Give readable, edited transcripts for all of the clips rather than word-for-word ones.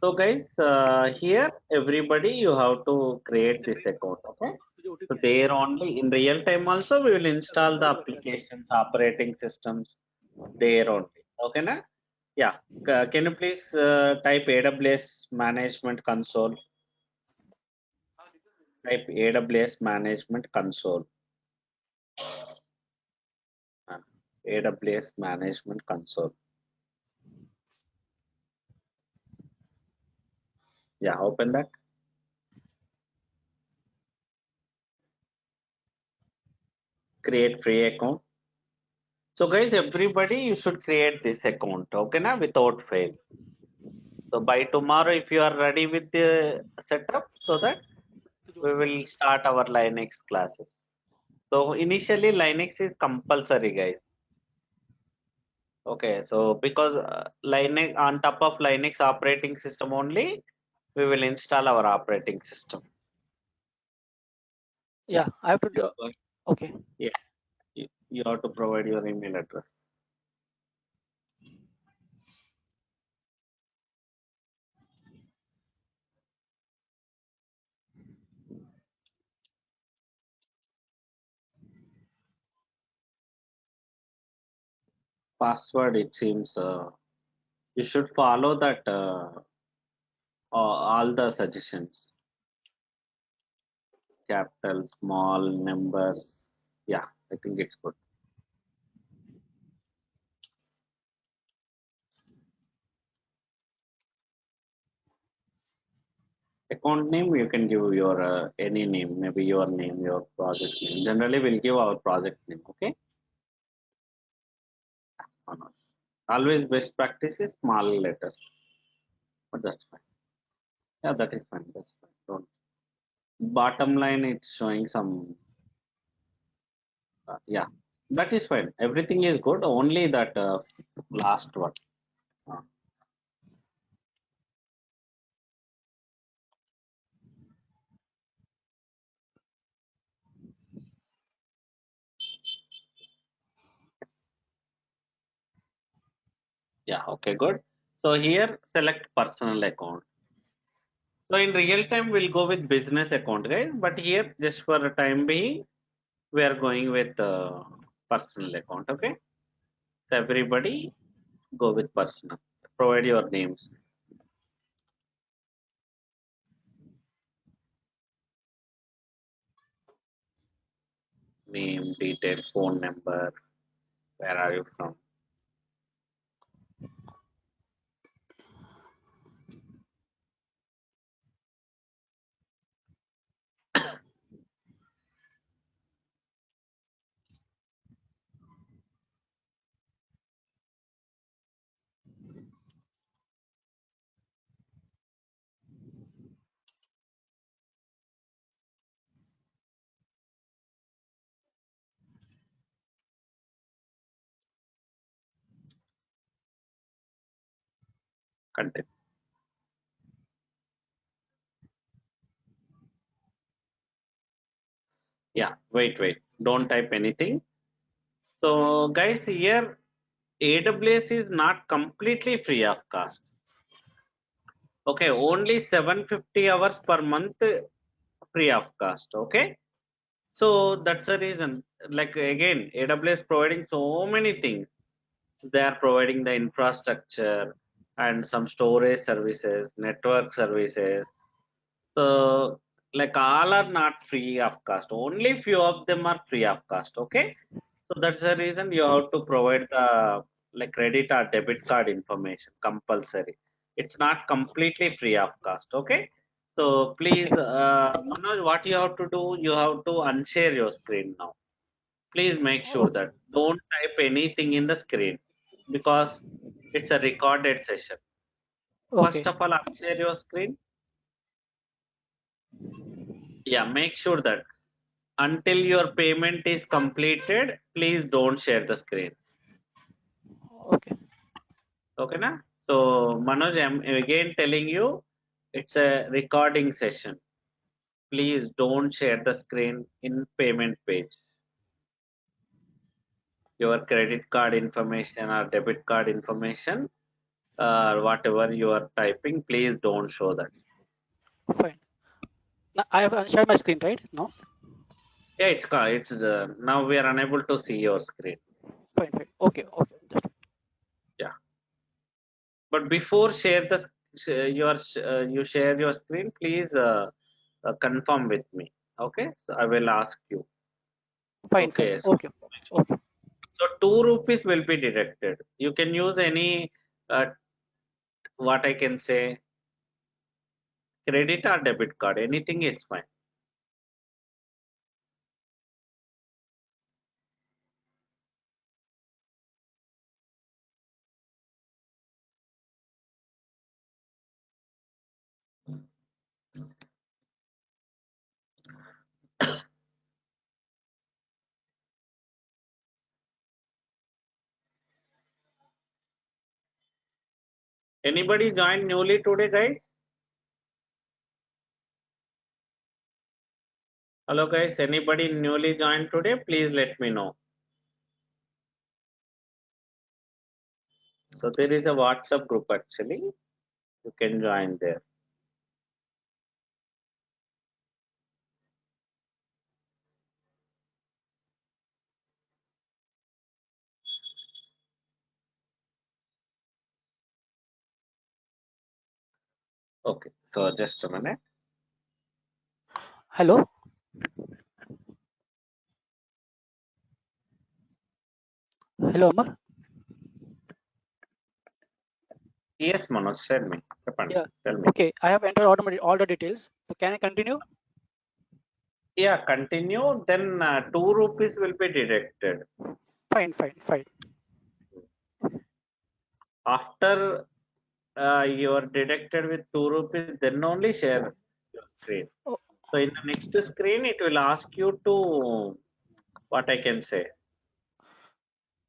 So guys, here everybody you have to create this account. Okay. So there only in real time also we will install the applications, operating systems there only. Okay, na? Yeah. Can you please type AWS Management Console? Type AWS Management Console. Uh, AWS Management Console. Yeah, open that. Create free account. So guys, everybody you should create this account. Okay, na? Without fail. So by tomorrow, if you are ready with the setup, so that we will start our Linux classes. So initially Linux is compulsory, guys. Okay, so because Linux on top of Linux operating system only, we will install our operating system. Yeah, I have to do. Okay. Yes, you have to provide your email address. Password, it seems you should follow that all the suggestions. Capital, small, numbers. Yeah, I think it's good. Account name, you can give your any name, maybe your name, your project name. Generally, we'll give our project name. Okay. Manoj. Always best practice is small letters, but that's fine. Yeah, that is fine. That's fine. Don't. Bottom line, it's showing some. Yeah, that is fine. Everything is good. Only that last one. Uh, yeah. Okay. Good. So here, select personal account. So in real time, we'll go with business account, guys. But here, just for the time being, we are going with personal account. Okay. So everybody go with personal. Provide your names. Name, detail, phone number. Where are you from? Content. Yeah. Wait. Don't type anything. So guys, here AWS is not completely free of cost. Okay. Only 750 hours per month free of cost. Okay. So that's the reason. Like again, AWS providing so many things. They are providing the infrastructure and some storage services, network services. So like all are not free of cost. Only few of them are free of cost. Okay. So that's the reason you have to provide the like credit or debit card information compulsory. It's not completely free of cost. Okay. So please, Okay. Manoj, what you have to do, you have to unshare your screen now. Please make sure Okay. that don't type anything in the screen because it's a recorded session. First Okay. of all, unshare your screen. Yeah, make sure that until your payment is completed, please don't share the screen. Okay. Okay, na? So, Manoj, I'm again telling you, it's a recording session. Please don't share the screen in payment page. Your credit card information or debit card information. whatever you are typing, please don't show that. Fine. Now I have shared my screen, right? No? Yeah, it's now we are unable to see your screen. Fine, fine. Okay, okay. Just Yeah, but before share the you share your screen, please confirm with me. Okay, so I will ask you. fine, fine. Okay, so, Okay, okay. so 2 rupees will be deducted. You can use any what I can say, credit or debit card. Anything is fine. Anybody joined newly today, guys? Hello, guys. Anybody newly joined today? Please let me know. So there is a WhatsApp group actually. You can join there. Okay. So just a minute. Hello? Hello, Amar? Yes, Manoj, tell me. Yeah. Tell me. Okay, I have entered all the details. So can I continue? Yeah, continue. Then 2 rupees will be deducted. Fine, fine, fine. After you are deducted with 2 rupees, then only share your screen. Oh, So in the next screen, it will ask you to what I can say.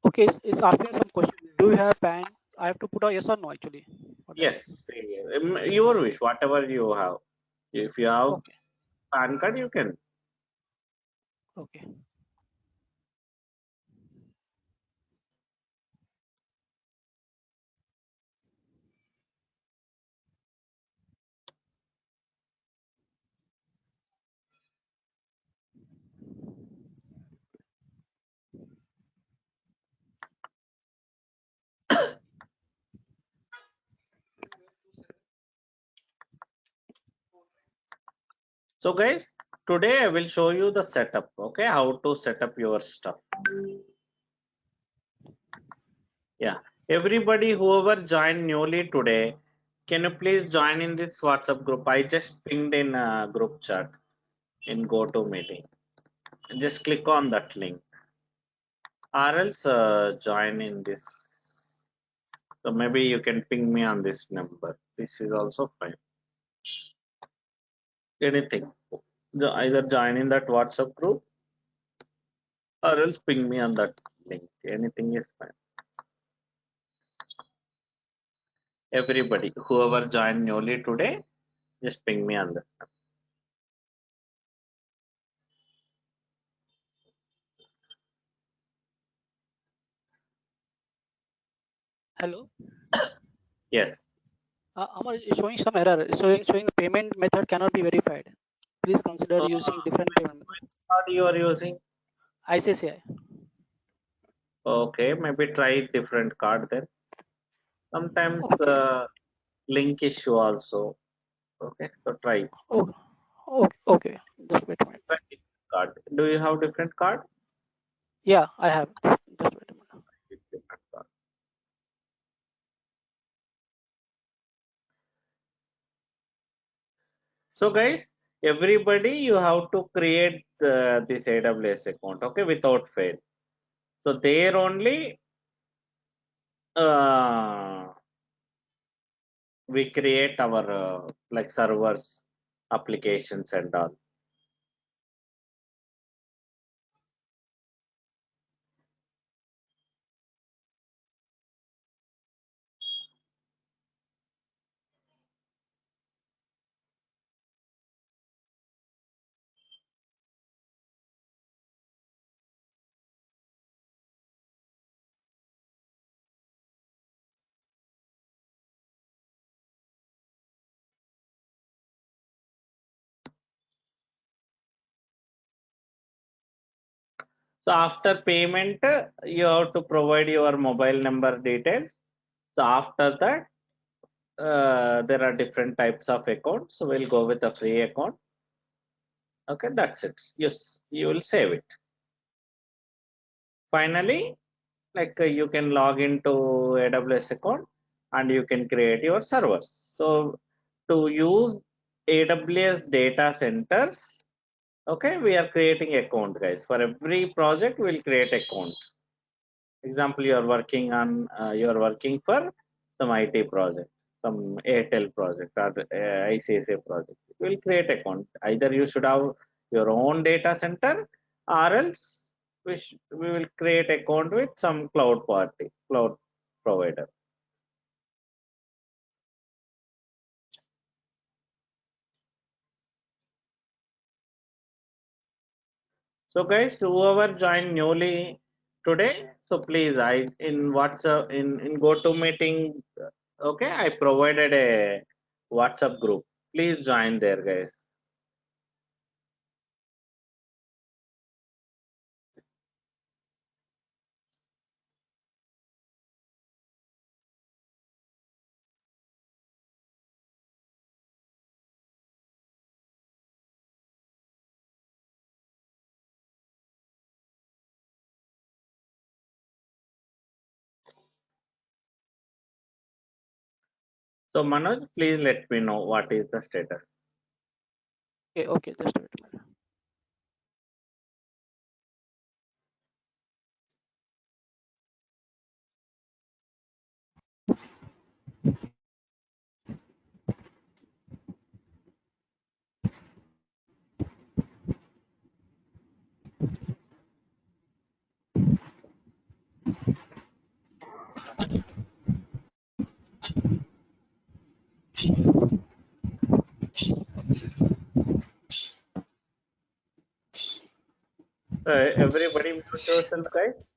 okay, it's asking some question. Do you have PAN? I have to put a yes or no actually. What is asking? Yes, your wish, whatever you have. If you have Okay, PAN card, you can. okay. So guys, today I will show you the setup. Okay, how to set up your stuff. Yeah, everybody, whoever joined newly today, can you please join in this WhatsApp group? I just pinged in a group chat in GoToMeeting. Just click on that link, or else join in this. So maybe you can ping me on this number. This is also fine. Anything. Either join in that WhatsApp group or else ping me on that link. Anything is fine. Everybody, whoever joined newly today, just ping me on that. Hello? Yes. Amar is showing some error. It's showing the payment method cannot be verified. Please consider using different payment method. Which card you are using? ICICI. Okay, maybe try different card then. Sometimes Okay. link issue also. Okay, so try. Oh, okay. Okay. Just wait a minute. Try different card. Do you have different card? Yeah, I have. Just wait a minute. Different card. So guys, everybody, you have to create this AWS account. Okay, without fail. So there only uh, we create our like servers, applications and all. So after payment, you have to provide your mobile number details. So after that, there are different types of accounts. So we'll go with a free account. Okay, that's it. Yes, you will save it. Finally, like you can log into AWS account and you can create your servers. So to use AWS data centers, okay, we are creating account, guys. For every project, we'll create account. Example, you are working on you are working for some IT project, some Airtel project or ICICI project. We'll create account. Either you should have your own data center, or else we will create account with some cloud provider. So guys, whoever joined newly today, so please, I in WhatsApp in GoToMeeting, okay, I provided a WhatsApp group. Please join there, guys. So Manoj, please let me know what is the status. Okay, just wait a minute. Everybody mute yourself, guys.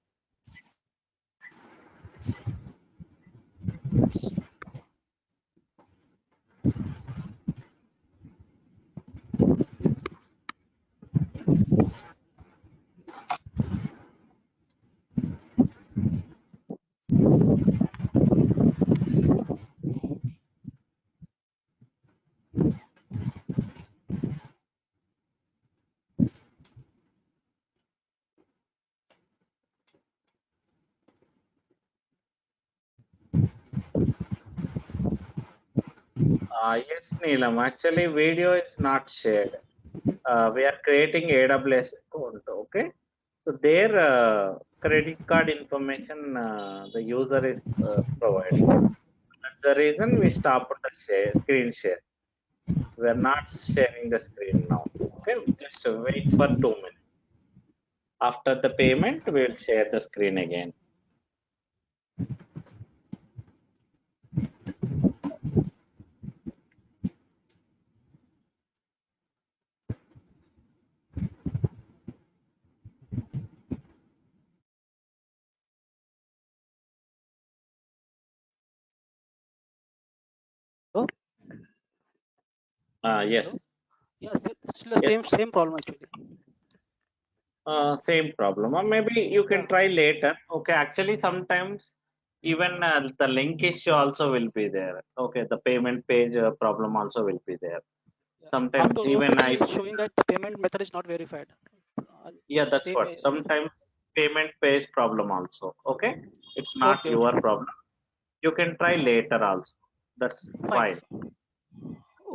Yes, Neelam. Actually, video is not shared. We are creating AWS account. Okay. So their credit card information the user is providing. That's the reason we stopped the screen share. We are not sharing the screen now. Okay, just wait for 2 minutes. After the payment, we will share the screen again. Oh, hello. Yes, Yes, still the yes. same problem actually. Same problem. Or maybe you can Yeah, try later. Okay, actually, sometimes even the link issue also will be there. Okay, the payment page problem also will be there. yeah. After Sometimes even OTP I, is showing that the payment method is not verified. yeah, that's Same. what. Sometimes payment page problem also. Okay, it's not Okay, your okay. problem. You can try later also. That's Fine. fine.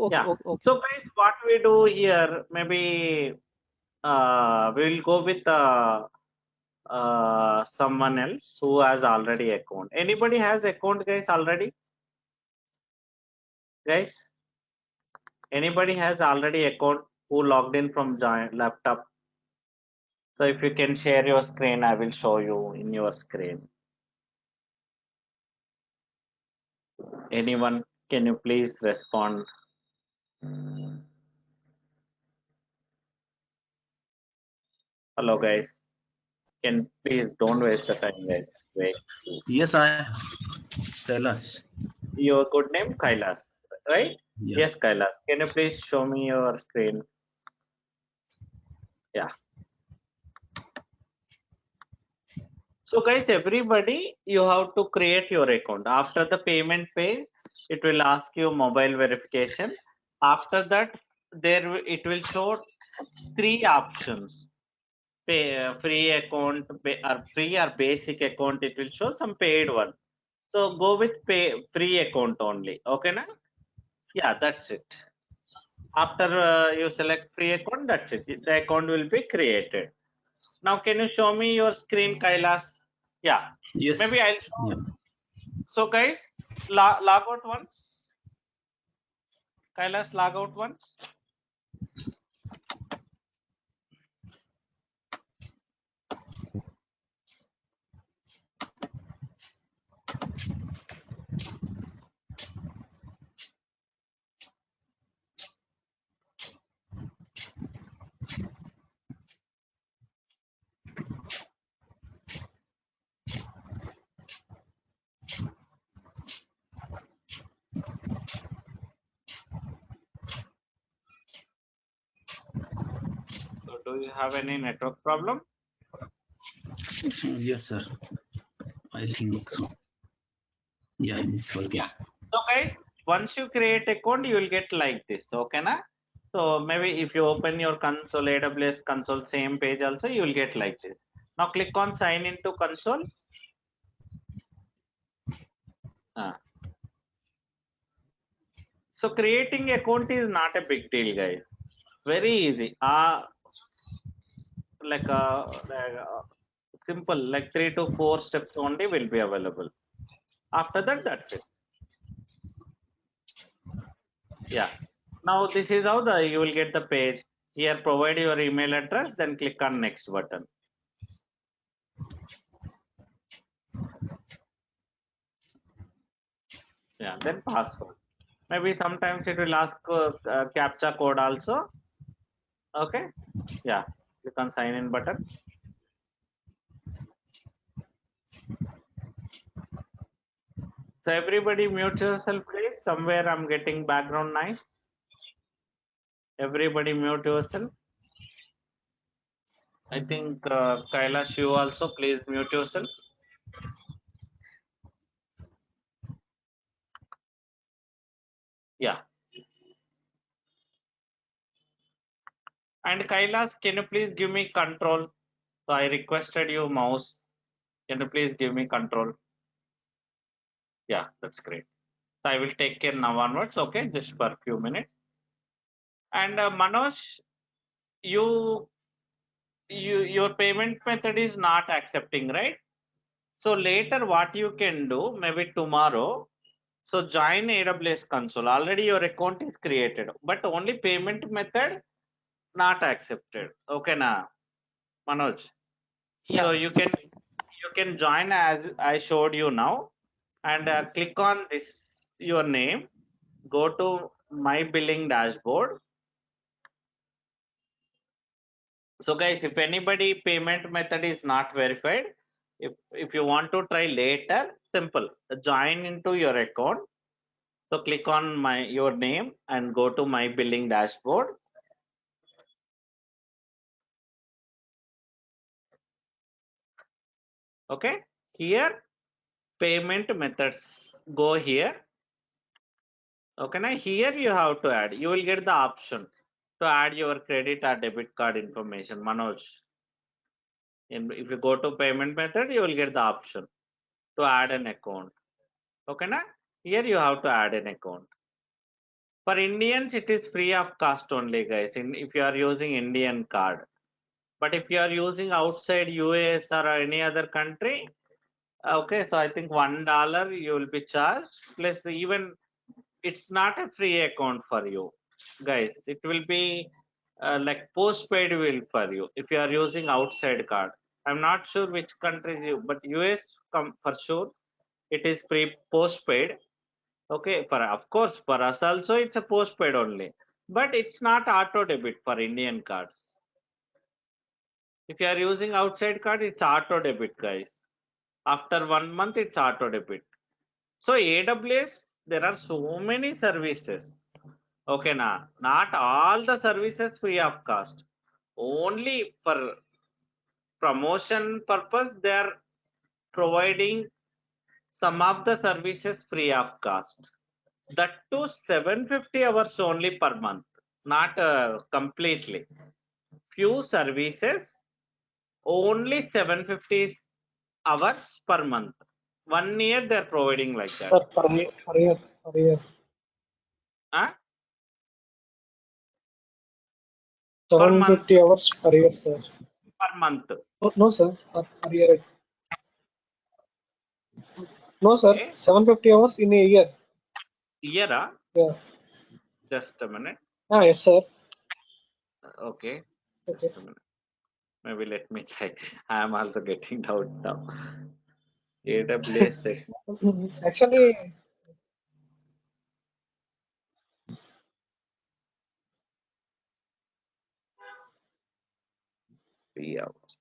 Okay, Yeah. okay, okay, So sir. guys, what we do here, maybe we will go with someone else who has already account. Anybody has account, guys, already? Guys, anybody has already account who logged in from join laptop? So if you can share your screen, I will show you in your screen. Anyone, can you please respond? Hello, guys. Can please don't waste the time, guys. Wait. Yes, I Kailash. Your good name, Kailas, right? Yeah. Yes, Kailas. Can you please show me your screen? Yeah. So guys, everybody, you have to create your account. After the payment page, it will ask you mobile verification. After that, it will show 3 options: pay, free account, or free or basic account. It will show some paid one. So go with free account only. Okay, na? Yeah, that's it. After you select free account, that's it. The account will be created. Now, can you show me your screen, Kailas? Yeah. Yes. Maybe I'll show. Yeah. So guys, log out once. Kailas, log out once. So do you have any network problem? Yes, sir. I think so. Yeah, it's working. Yeah. So guys, once you create account, you will get like this. Okay, na? So maybe if you open your console, AWS console, same page also, you will get like this. Now click on sign into console. So creating account is not a big deal, guys. Very easy. Like simple, like 3 to 4 steps only will be available. After that, that's it. Yeah. Now this is how you will get the page. Here, provide your email address, then click on next button. Yeah, then password. Maybe sometimes it will ask captcha code also. Okay. Yeah. Click on sign in button. So everybody mute yourself, please. Somewhere I'm getting background noise. Everybody mute yourself. I think Kailash, you also please mute yourself. Yeah. And Kailash, can you please give me control? So I requested you mouse. Can you please give me control? Yeah, that's great. So I will take care now onwards. Okay, just for a few minutes. And Manoj, your payment method is not accepting, right? So later what you can do, maybe tomorrow, so join AWS console. Already your account is created, but only payment method not accepted. Okay, na Manoj. Yeah. So you can join as I showed you now, and click on this your name. Go to my billing dashboard. So guys, if anybody payment method is not verified, if you want to try later, simple, join into your account. So click on your name and go to my billing dashboard. Okay, here payment methods, go here. Okay, now here you have to add, you will get the option to add your credit or debit card information, Manoj. If you go to payment method, you will get the option to add an account. Okay, na? Here you have to add an account. For Indians, it is free of cost only, guys. If you are using Indian card, but if you are using outside US or any other country, okay, so I think $1 you will be charged. Plus, even it's not a free account for you, guys. It will be like postpaid will for you if you are using outside card. I'm not sure which country you, but US for sure it is postpaid. Okay, for of course for us also it's a postpaid only, but it's not auto debit for Indian cards. If you are using outside card, it's auto debit, guys. After 1 month, it's auto debit. So AWS, there are so many services. Okay, now not all the services free of cost. Only for promotion purpose, they are providing some of the services free of cost. That too 750 hours only per month, not completely. Few services only 750 hours per month. 1 year they're providing like that. Sir, per year. Huh? 750 hours per year, sir. Per month. No, sir, per year. No, sir, Okay. 750 hours in a year. Year, Yeah. just a minute. Yes, sir. Okay. Okay. Just a minute. Maybe let me try. I am also getting doubt now. AWS Actually, 3 hours.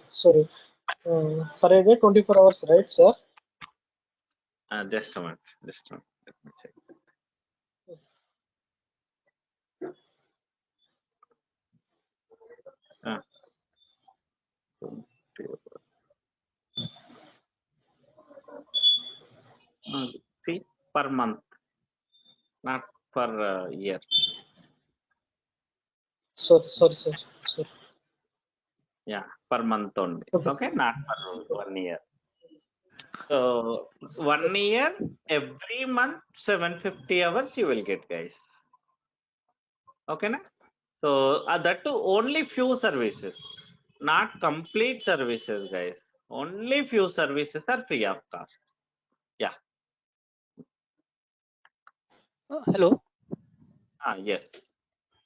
sorry. Per a day, 24 hours, right, sir? Just a minute. Just a minute. Let me check. Ah. 20 hours. See, per month, not per year. Sorry, sir. Yeah, per month only. Okay. Okay, not per 1 year. So 1 year, every month 750 hours you will get, guys. Okay, na? So that too only few services, not complete services, guys. Only few services are free of cost. Yeah. Hello. Yes.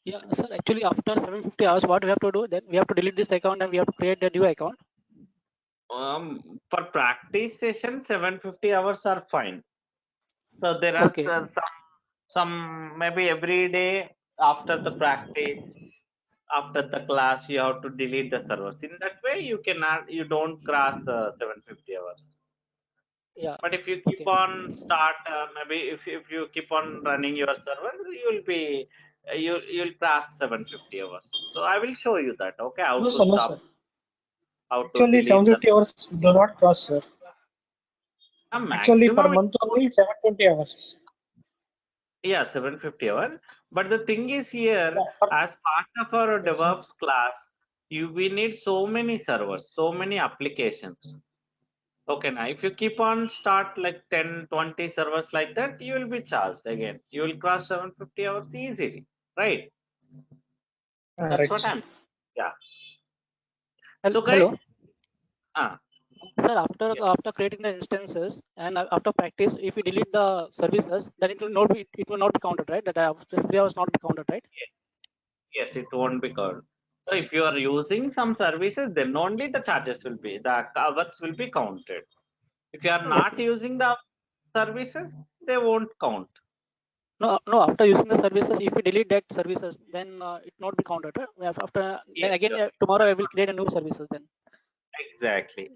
Yeah, sir. Actually, after 750 hours, what we have to do? Then we have to delete this account and we have to create a new account. For practice session, 750 hours are fine. So there are Okay. some maybe every day after the practice, after the class, you have to delete the servers. In that way, you don't cross 750 hours. Yeah. But if you keep Okay. on maybe if you keep on running your server, you'll be you'll cross 750 hours. So I will show you that. Okay, how No, to sir, no, stop, sir. how to Actually, delete 750 hours do not cross, sir. Actually, per maximum. month only 720 hours. Yeah, 750 hours. But the thing is here, as part of our DevOps class, we need so many servers, so many applications. Okay, now if you keep on start like 10, 20 servers like that, you will be charged again. You will cross 750 hours easily, right? That's Right, what sir. I'm. Yeah. So guys, Hello. ah, Sir, after creating the instances and after practice, if we delete the services, then it will not be counted, right? That 3 hours not be counted, right? yes, it won't be covered. So if you are using some services, then only the charges will be, the hours will be counted. If you are not using the services, they won't count. No. After using the services, if we delete that services, then it not be counted. Right? Then Yes, again, tomorrow I will create a new services then. exactly.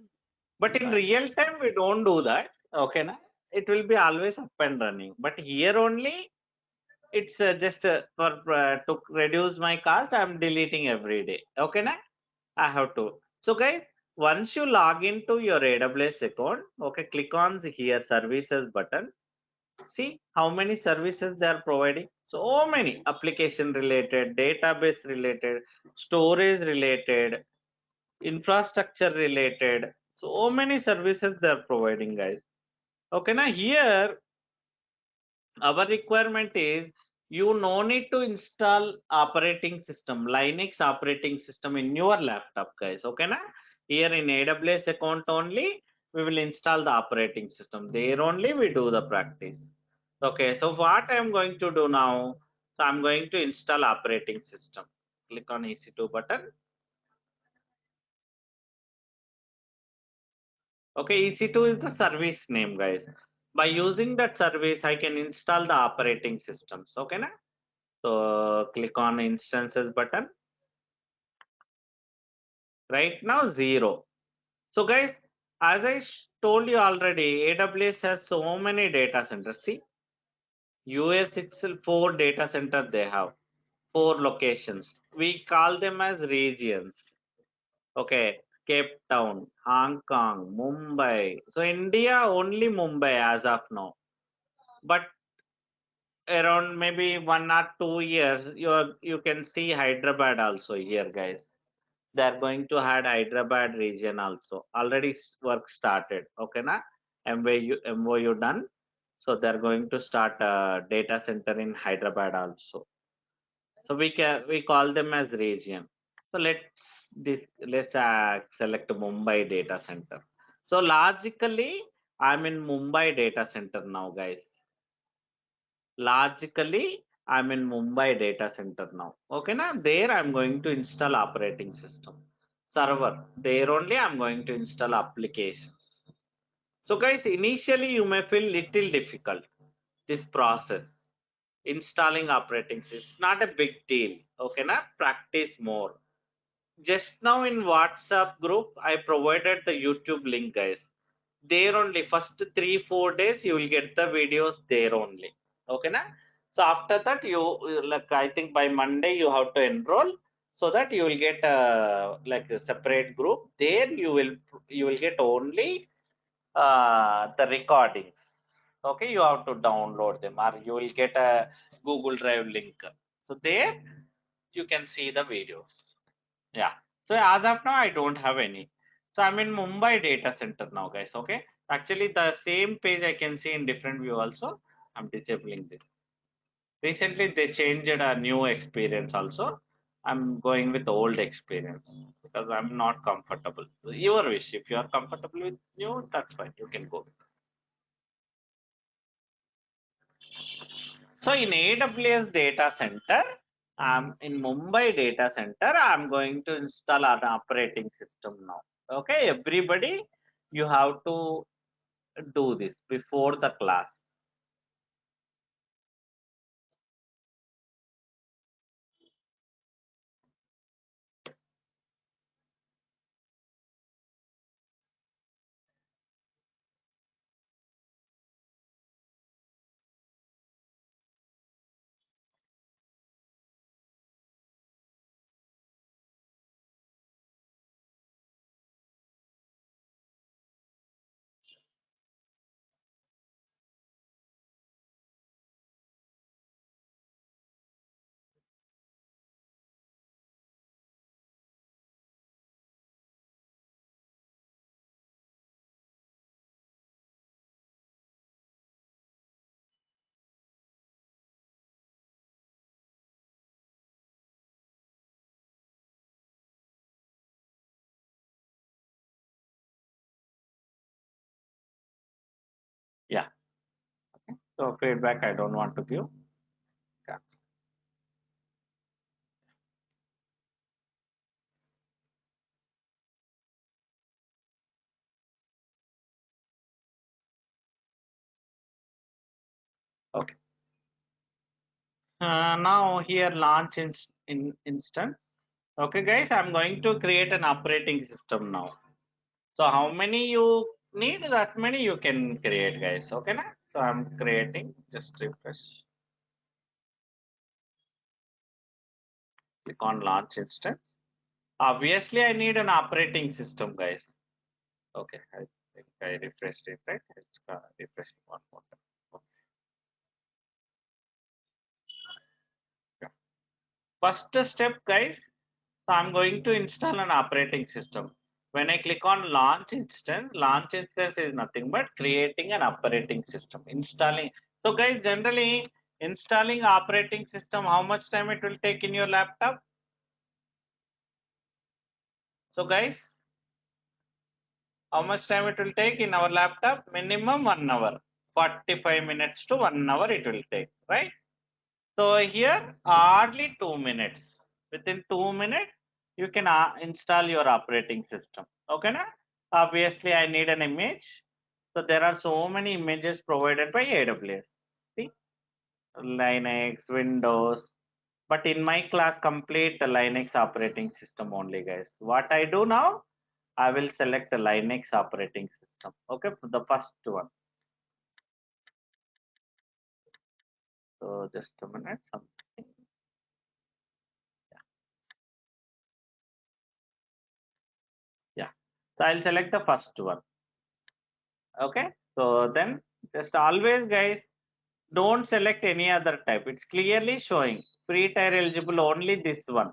But in real time, we don't do that. Okay, na? It will be always up and running. But here only, it's just for to reduce my cost. I'm deleting every day. Okay, na? I have to. So guys, once you log into your AWS account, okay, click on the here services button. See how many services they are providing. So many application related, database related, storage related, infrastructure related. So many services they are providing, guys. Okay, now here our requirement is you no need to install operating system, Linux operating system in your laptop, guys. Okay, na? Here in AWS account only, we will install the operating system. There only we do the practice. Okay, so what I'm going to do now, so I'm going to install operating system. Click on EC2 button. Okay, EC2 is the service name, guys. By using that service, I can install the operating systems. Okay, na? So click on instances button. Right now 0. So guys, as I told you already, AWS has so many data centers. See, US itself 4 data centers they have, 4 locations. We call them as regions. Okay, Cape Town, Hong Kong, Mumbai. So India only Mumbai as of now. But around maybe 1 or 2 years, you can see Hyderabad also here, guys. They are going to add Hyderabad region also. Already work started. Okay, na MOU done. So they are going to start a data center in Hyderabad also. So we call them as region. So let's select Mumbai data center. So logically, I'm in Mumbai data center now, guys. Logically, I'm in Mumbai data center now. Okay, now there I'm going to install operating system server. There only I'm going to install applications. So guys, initially you may feel little difficult this process installing operating system. Not a big deal. Okay, now practice more. Just now in WhatsApp group, I provided the YouTube link, guys. There only first 3-4 days you will get the videos there only. Okay, na? So after that you like I think by Monday you have to enroll so that you will get like a separate group. There you will get only the recordings. Okay, you have to download them or you will get a Google Drive link. So there you can see the videos. Yeah. So as of now, I don't have any. So I'm in Mumbai data center now, guys. Okay. Actually, the same page I can see in different view also. I'm disabling this. Recently, they changed a new experience also. I'm going with old experience because I'm not comfortable. Your wish. If you are comfortable with new, that's fine. You can go. So in AWS data center, in Mumbai data center, I'm going to install an operating system now. Okay, everybody, you have to do this before the class. Yeah. So feedback I don't want to give. Yeah. Okay. Now here launch instance. Okay, guys, I'm going to create an operating system now. So how many you need, that many you can create, guys. Okay, na? So I'm creating, just refresh. Click on launch instance. Obviously, I need an operating system, guys. Okay, I think I refreshed it, right? It's refreshing one more time. Okay. First step, guys. So I'm going to install an operating system. When I click on launch instance is nothing but creating an operating system, installing. So guys, generally installing operating system, how much time it will take in your laptop? So guys, how much time it will take in our laptop? Minimum 1 hour, 45 minutes to 1 hour it will take, right? So here hardly 2 minutes. Within 2 minutes, you can install your operating system. Okay, na? Obviously, I need an image. So there are so many images provided by AWS. See, Linux, Windows. But in my class, complete the Linux operating system only, guys. What I do now, I will select a Linux operating system. Okay, for the first one. So just a minute, something. Yeah. So I'll select the first one. Okay. So then just always, guys, don't select any other type. It's clearly showing free tier eligible only this one.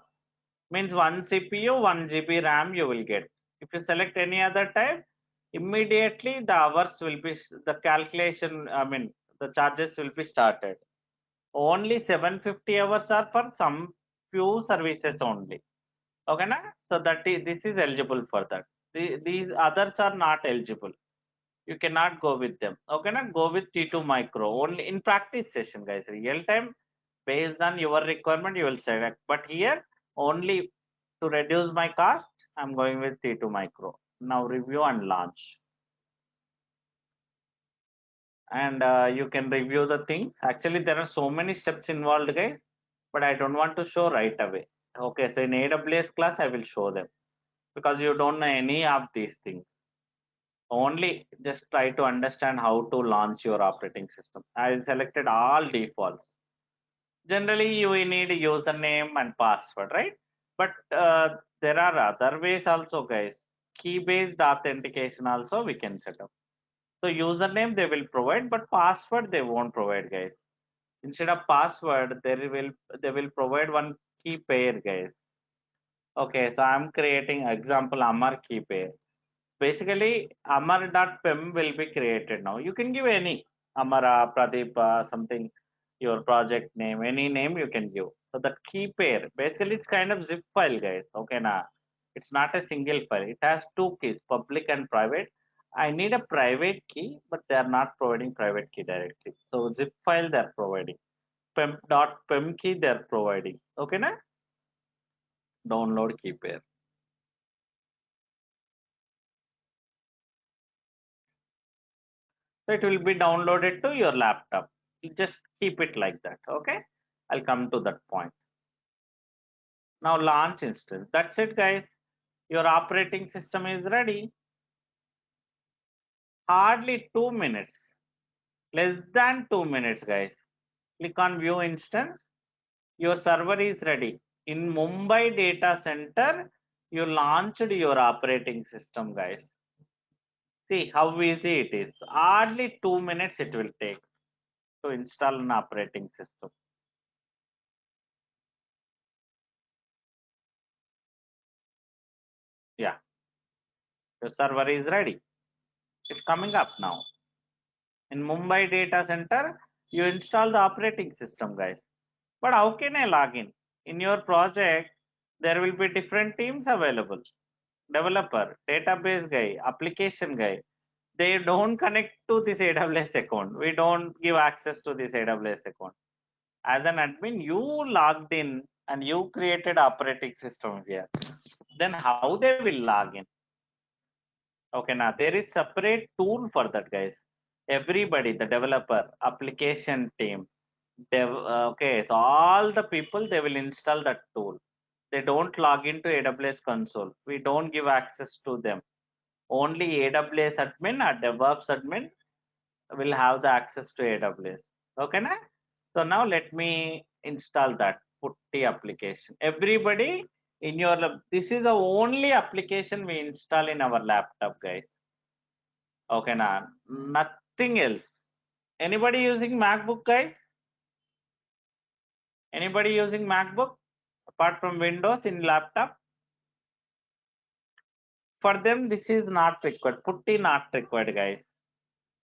Means one CPU, 1 GB RAM you will get. If you select any other type, immediately the hours will be, the calculation, I mean, the charges will be started. Only 750 hours are for some few services only. Okay, na? So that is, this is eligible for that. These others are not eligible. You cannot go with them. Okay, na? Go with T2 Micro only in practice session, guys. Real time, based on your requirement, you will select. But here, only to reduce my cost, I'm going with T2 Micro. Now review and launch. And you can review the things. Actually, there are so many steps involved, guys, but I don't want to show right away. Okay, so in AWS class, I will show them because you don't know any of these things. Only just try to understand how to launch your operating system. I selected all defaults. Generally, you need a username and password, right? But there are other ways also, guys. Key-based authentication also we can set up. So username they will provide, but password they won't provide, guys. Instead of password, they will provide one key pair, guys. Okay, so I'm creating example Amar key pair. Basically, Amar.pem will be created now. You can give any Amara, Pradeep, something, your project name, any name you can give. So that key pair, basically it's kind of zip file, guys. Okay, now it's not a single file. It has two keys, public and private. I need a private key, but they are not providing private key directly. So zip file they are providing. Pem key they are providing. Okay, na? Download key pair. So it will be downloaded to your laptop. You just keep it like that. Okay, I'll come to that point. Now launch instance. That's it, guys. Your operating system is ready. Hardly 2 minutes, less than 2 minutes, guys. Click on view instance. Your server is ready. In Mumbai data center, you launched your operating system, guys. See how easy it is. Hardly 2 minutes it will take to install an operating system. Yeah, your server is ready. It's coming up now. In Mumbai data center, you install the operating system, guys. But how can I log in? In your project, there will be different teams available. Developer, database guy, application guy. They don't connect to this AWS account. We don't give access to this AWS account. As an admin, you logged in and you created operating system here. Then how they will log in? Okay, now there is separate tool for that, guys. Everybody, the developer, application team, okay, so all the people they will install that tool. They don't log into AWS console. We don't give access to them. Only AWS admin or DevOps admin will have the access to AWS. Okay, na? So now let me install that Putty application. Everybody in your lab, this is the only application we install in our laptop, guys. Okay, now nothing else. Anybody using MacBook, guys? Anybody using MacBook apart from Windows in laptop? For them, this is not required. Putty not required, guys.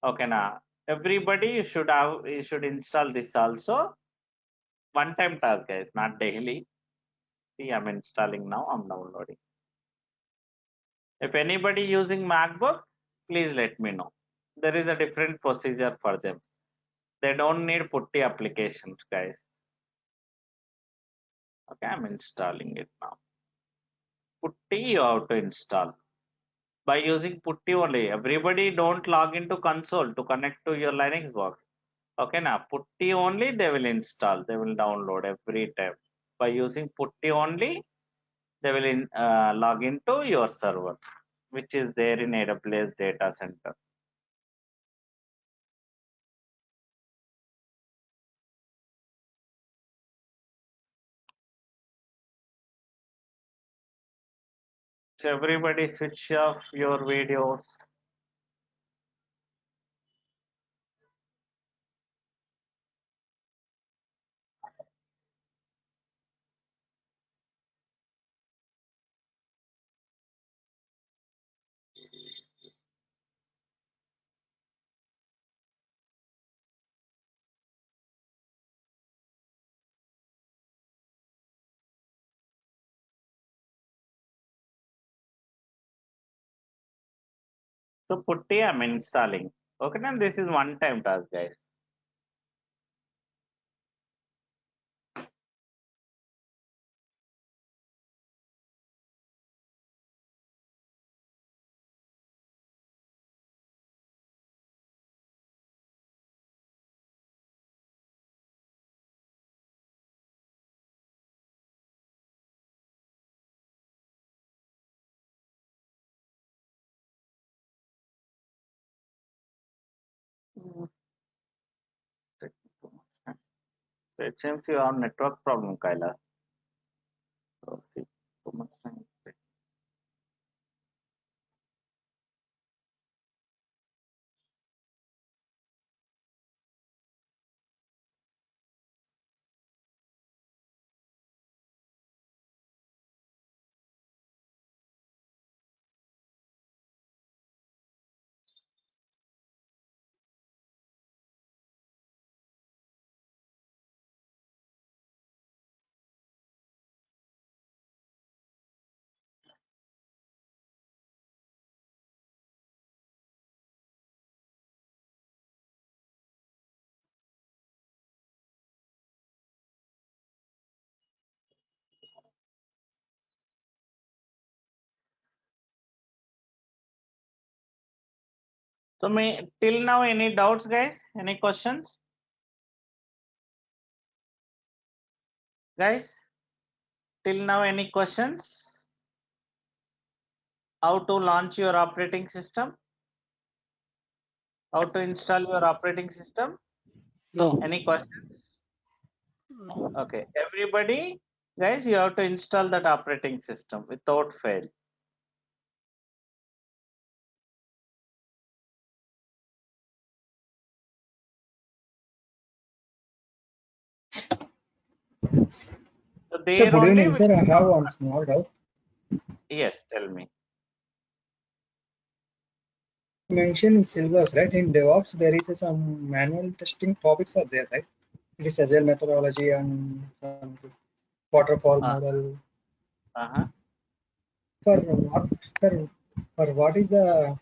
Okay, now everybody you should install this also. One time task, guys, not daily. See, I'm installing now. I'm downloading. If anybody using MacBook, please let me know. There is a different procedure for them. They don't need Putty applications, guys. Okay, I'm installing it now. Putty you have to install. By using Putty only, everybody don't log into console to connect to your Linux box. Okay, now Putty only they will install. They will download every time. By using Putty only, they will log into your server. which is there in AWS data center. So everybody switch off your videos. So Putty, I'm installing. Okay, then this is one time task, guys. So it seems you have network problem, Kailash. So see, too much time. So may till now any doubts, guys? Any questions? Guys, till now any questions? How to launch your operating system? How to install your operating system? No. Any questions? No. Okay, everybody, guys, you have to install that operating system without fail. So Sir, there good only evening, we sir. I have one small doubt. yes, tell me. You mentioned in syllabus, right? In DevOps, there is some manual testing topics are there, right? It is agile methodology and some waterfall Uh, model. uh-huh. For what, sir? For what is the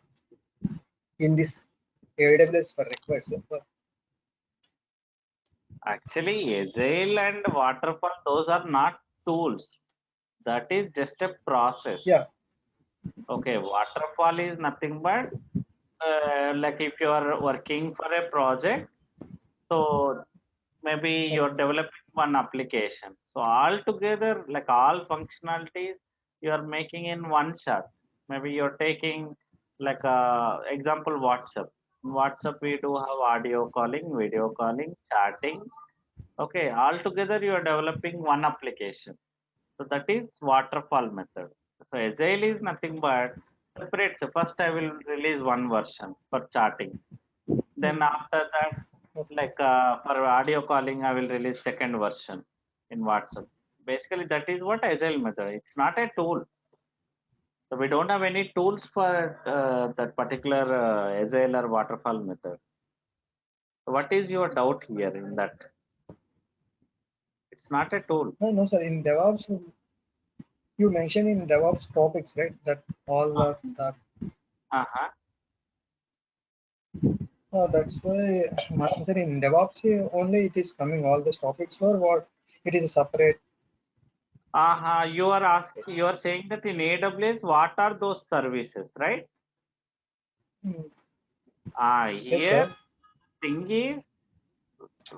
in this AWS for required, sir? Actually, Agile and Waterfall, those are not tools. That is just a process. Yeah. Okay, Waterfall is nothing but like if you are working for a project, so maybe you're developing one application. So all together, like all functionalities, you are making in one shot. Maybe you're taking like example WhatsApp. In WhatsApp, we do have audio calling, video calling, chatting. Okay, all together you are developing one application. So that is waterfall method. So Agile is nothing but separate. So first I will release one version for chatting. Then after that, like for audio calling, I will release second version in WhatsApp. Basically, that is what Agile method. It's not a tool. So we don't have any tools for that particular Agile or waterfall method. So what is your doubt here in that? It's not a tool. No, sir. In DevOps, you mentioned in DevOps topics, right? That all the Uh-huh. that's why, sir, in DevOps only it is coming all these topics, or what? It is a separate. You are asking, you are saying that in AWS, what are those services, right? Hmm. Yes, Here, sir. thing is,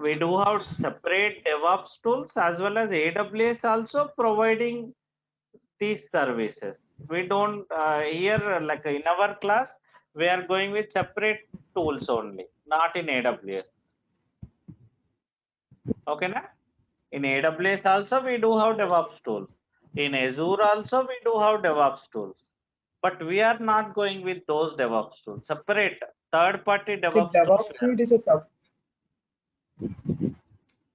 we do have separate DevOps tools as well as AWS also providing these services. We don't here like in our class we are going with separate tools only, not in AWS. Okay, na? In AWS also we do have DevOps tools. In Azure also we do have DevOps tools. But we are not going with those DevOps tools. Separate third-party In DevOps tools. DevOps, it is a sub.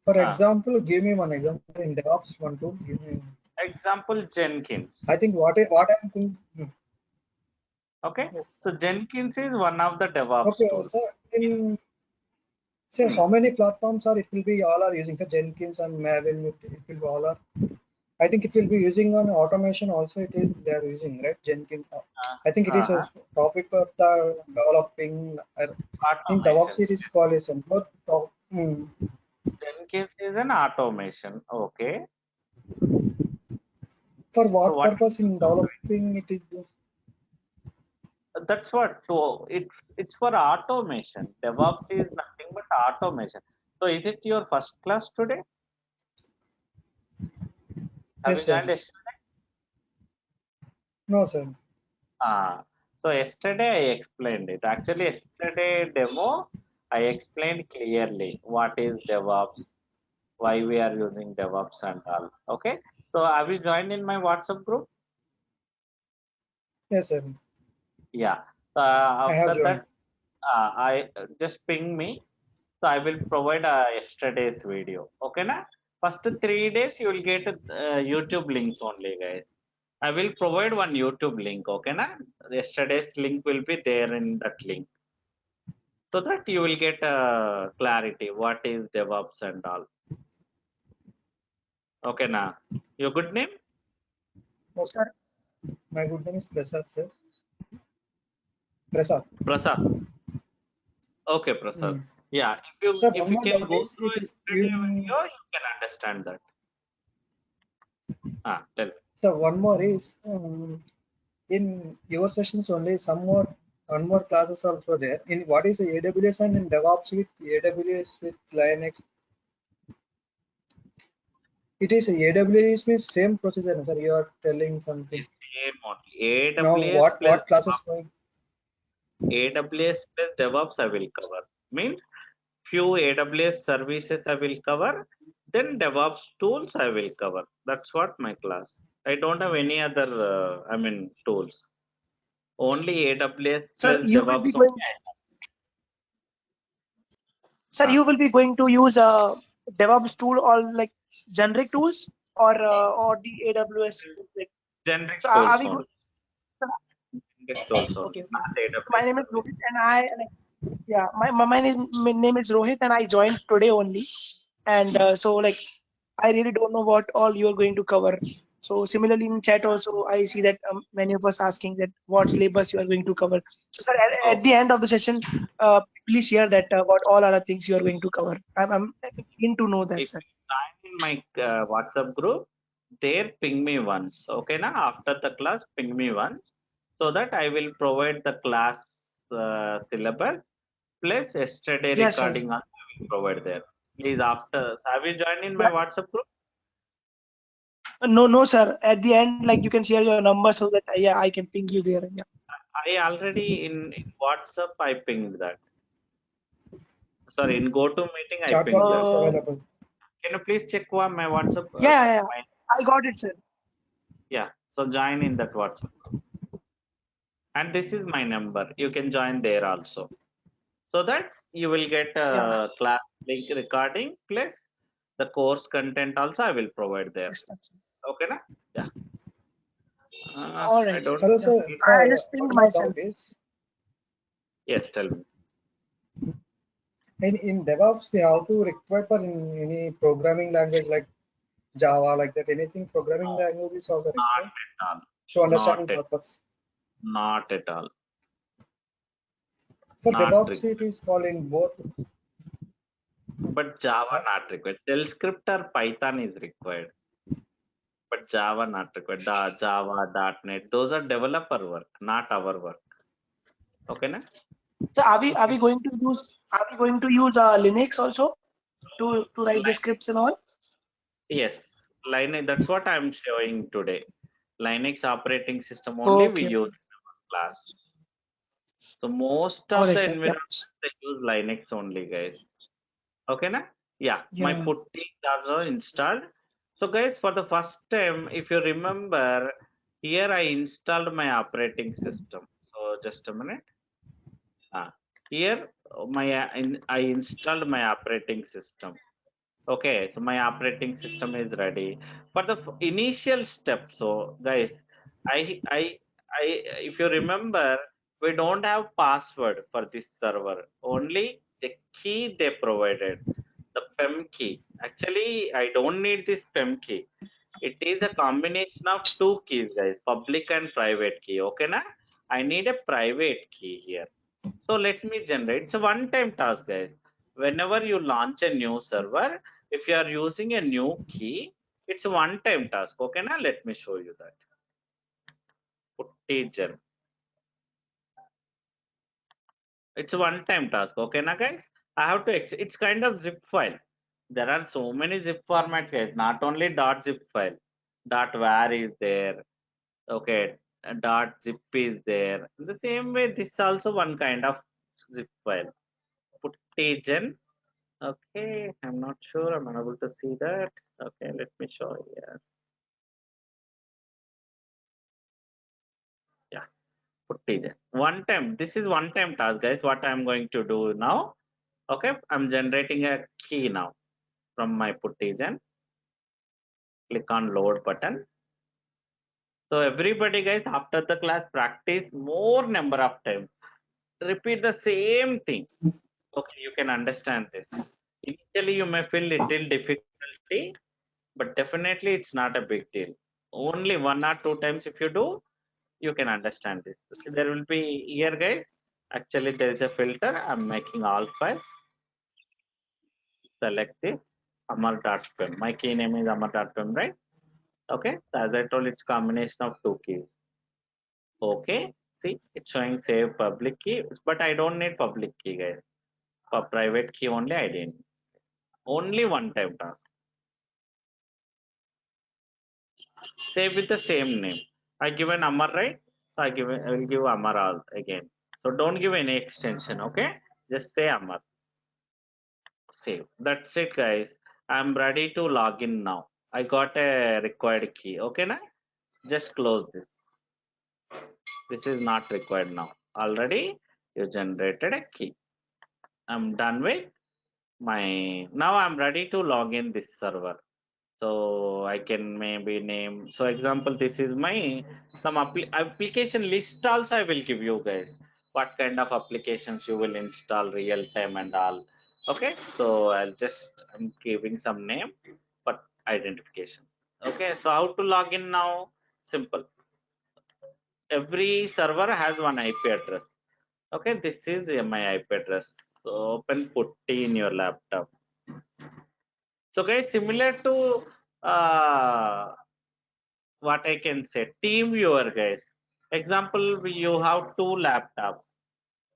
For Ah. example, give me one example in DevOps one tool. Give me. Example Jenkins. I think what I'm thinking. Okay, so Jenkins is one of the DevOps Okay, tools. sir. In sir, how many platforms are it will be all are using? Sir, Jenkins and Maven. It will be all are. I think it will be using on automation also. It is they are using right Jenkins. I think it is a topic of the developing. I think DevOps it is called as but Jenkins is an automation. Okay. for what So what- purpose in developing it is used? That's what. So it's for automation. DevOps is nothing but automation. So is it your first class today? Have Yes, you sir. joined yesterday? No, sir. So yesterday I explained it. Actually, yesterday demo I explained clearly what is DevOps, why we are using DevOps and all. Okay. So have you joined in my WhatsApp group? Yes, sir. Yeah. I have After joined. that, I just ping me. So I will provide yesterday's video. Okay, na? First 3 days you will get YouTube links only, guys. I will provide one YouTube link. Okay, na? Yesterday's link will be there in that link, so that you will get clarity what is DevOps and all. Okay, na? Your good name? No, sir. My good name is Prasad, sir. Prasad. Prasad. Okay, Prasad. Yeah, Sir, if one you more can doubt go is through it yesterday in, video, you can understand that. Tell me. sir, one more is in your sessions only one more classes also there. In what is the AWS and in DevOps with AWS with Linux? It is AWS means same procedure, sir. You are telling something. Same only. Now AWS plus what classes going? AWS plus DevOps I will cover. Means few AWS services I will cover, then DevOps tools I will cover. That's what my class. I don't have any other tools. Only AWS Sir, plus you will DevOps be going. only I have. Sir, you will be going to use a DevOps tool or like generic tools or the AWS. Like, Generic so tools are we only. good? Generic tools only, Okay. not AWS. My name is Rohit and my name is Rohit and I joined today only. And so like I really don't know what all you are going to cover. So similarly in chat also I see that many of us asking that what syllabus you are going to cover. So sir, at the end of the session, please share that what all other things you are going to cover. I'm keen to know that, If sir. you join in my WhatsApp group, there ping me once. Okay, na? After the class, ping me once, so that I will provide the class syllabus plus yesterday Yes, sir. recording also I will provide there. Please, after, have you joined in my WhatsApp group? No, sir. At the end, like you can share your number so that I can ping you there. Yeah. I already in WhatsApp I pinged that. Sorry, in GoToMeeting I Chat pinged box that. is available. Can you please check my WhatsApp? Yeah. I got it, sir. Yeah, so join in that WhatsApp group. And this is my number. You can join there also, so that you will get a class link recording plus the course content also I will provide there. Yes, sir. Okay, na? Yeah. All I right. don't. Hello, sir. I just pinged One more myself. doubt is Yes, tell me. in DevOps they have to require for in any programming language like Java like that. Anything programming language is also Not required at all. to understand the Not purpose. Not at all. For Not DevOps, required. it is called in both. But Java not required. Shell script or Python is required. But Java not required. Java, .NET, those are developer work, not our work. Okay, na? So are we going to use Linux also to write the scripts and all? Yes, Linux. That's what I'm showing today. Linux operating system only we Okay. use in our class. So most All of right, the sir. Yeah. environments they use Linux only, guys. Okay, na? Yeah, my Yeah. putty is also installed. So guys, for the first time, if you remember, here I installed my operating system. So just a minute. Here I installed my operating system. Okay, so my operating system is ready. For the initial step, so guys, I I if you remember, we don't have password for this server. Only the key they provided, the PEM key. Actually, I don't need this PEM key. It is a combination of two keys, guys, public and private key. Okay, na? I need a private key here. So let me generate. It's a one-time task, guys. Whenever you launch a new server, if you are using a new key, it's a one-time task. Okay, now let me show you that. Puttigen. It's a one-time task. Okay, now guys, I have to. It's kind of zip file. There are so many zip formats, guys. Not only .zip file, .var is there. Okay, .zip is there. In the same way, this is also one kind of zip file. Puttigen. Okay, I'm not sure. I'm unable to see that. Okay, let me show here. Yeah, Puttigen. One time. This is one time task, guys. What I'm going to do now. Okay, I'm generating a key now from my Puttigen. Click on load button. So everybody, guys, after the class, practice more number of times. Repeat the same thing. Okay, you can understand this. Initially, you may feel little difficulty, but definitely it's not a big deal. Only one or two times if you do, you can understand this. There will be here, guys. Actually, there is a filter. I'm making all files. Select this amar.pem. My key name is amar.pem, right? Okay. So as I told, it's combination of two keys. Okay. See, it's showing save public key, but I don't need public key, guys. For private key only, I didn't. Only one time task. Save with the same name. I give an Amar, right? So I will give Amar all again. So don't give any extension, okay? Just say Amar. Save. That's it, guys. I'm ready to log in now. I got a required key. Okay, now just close this. This is not required now. Already you generated a key. I'm done with my. Now I'm ready to log in this server. So I can maybe name. So example, this is my some application list. Also, I will give you guys what kind of applications you will install real time and all. Okay, so I'm giving some name for identification. Okay, so how to log in now? Simple. Every server has one IP address. Okay, this is my IP address. So open Putty in your laptop. So guys, similar to what I can say, team viewer, guys. Example, you have two laptops.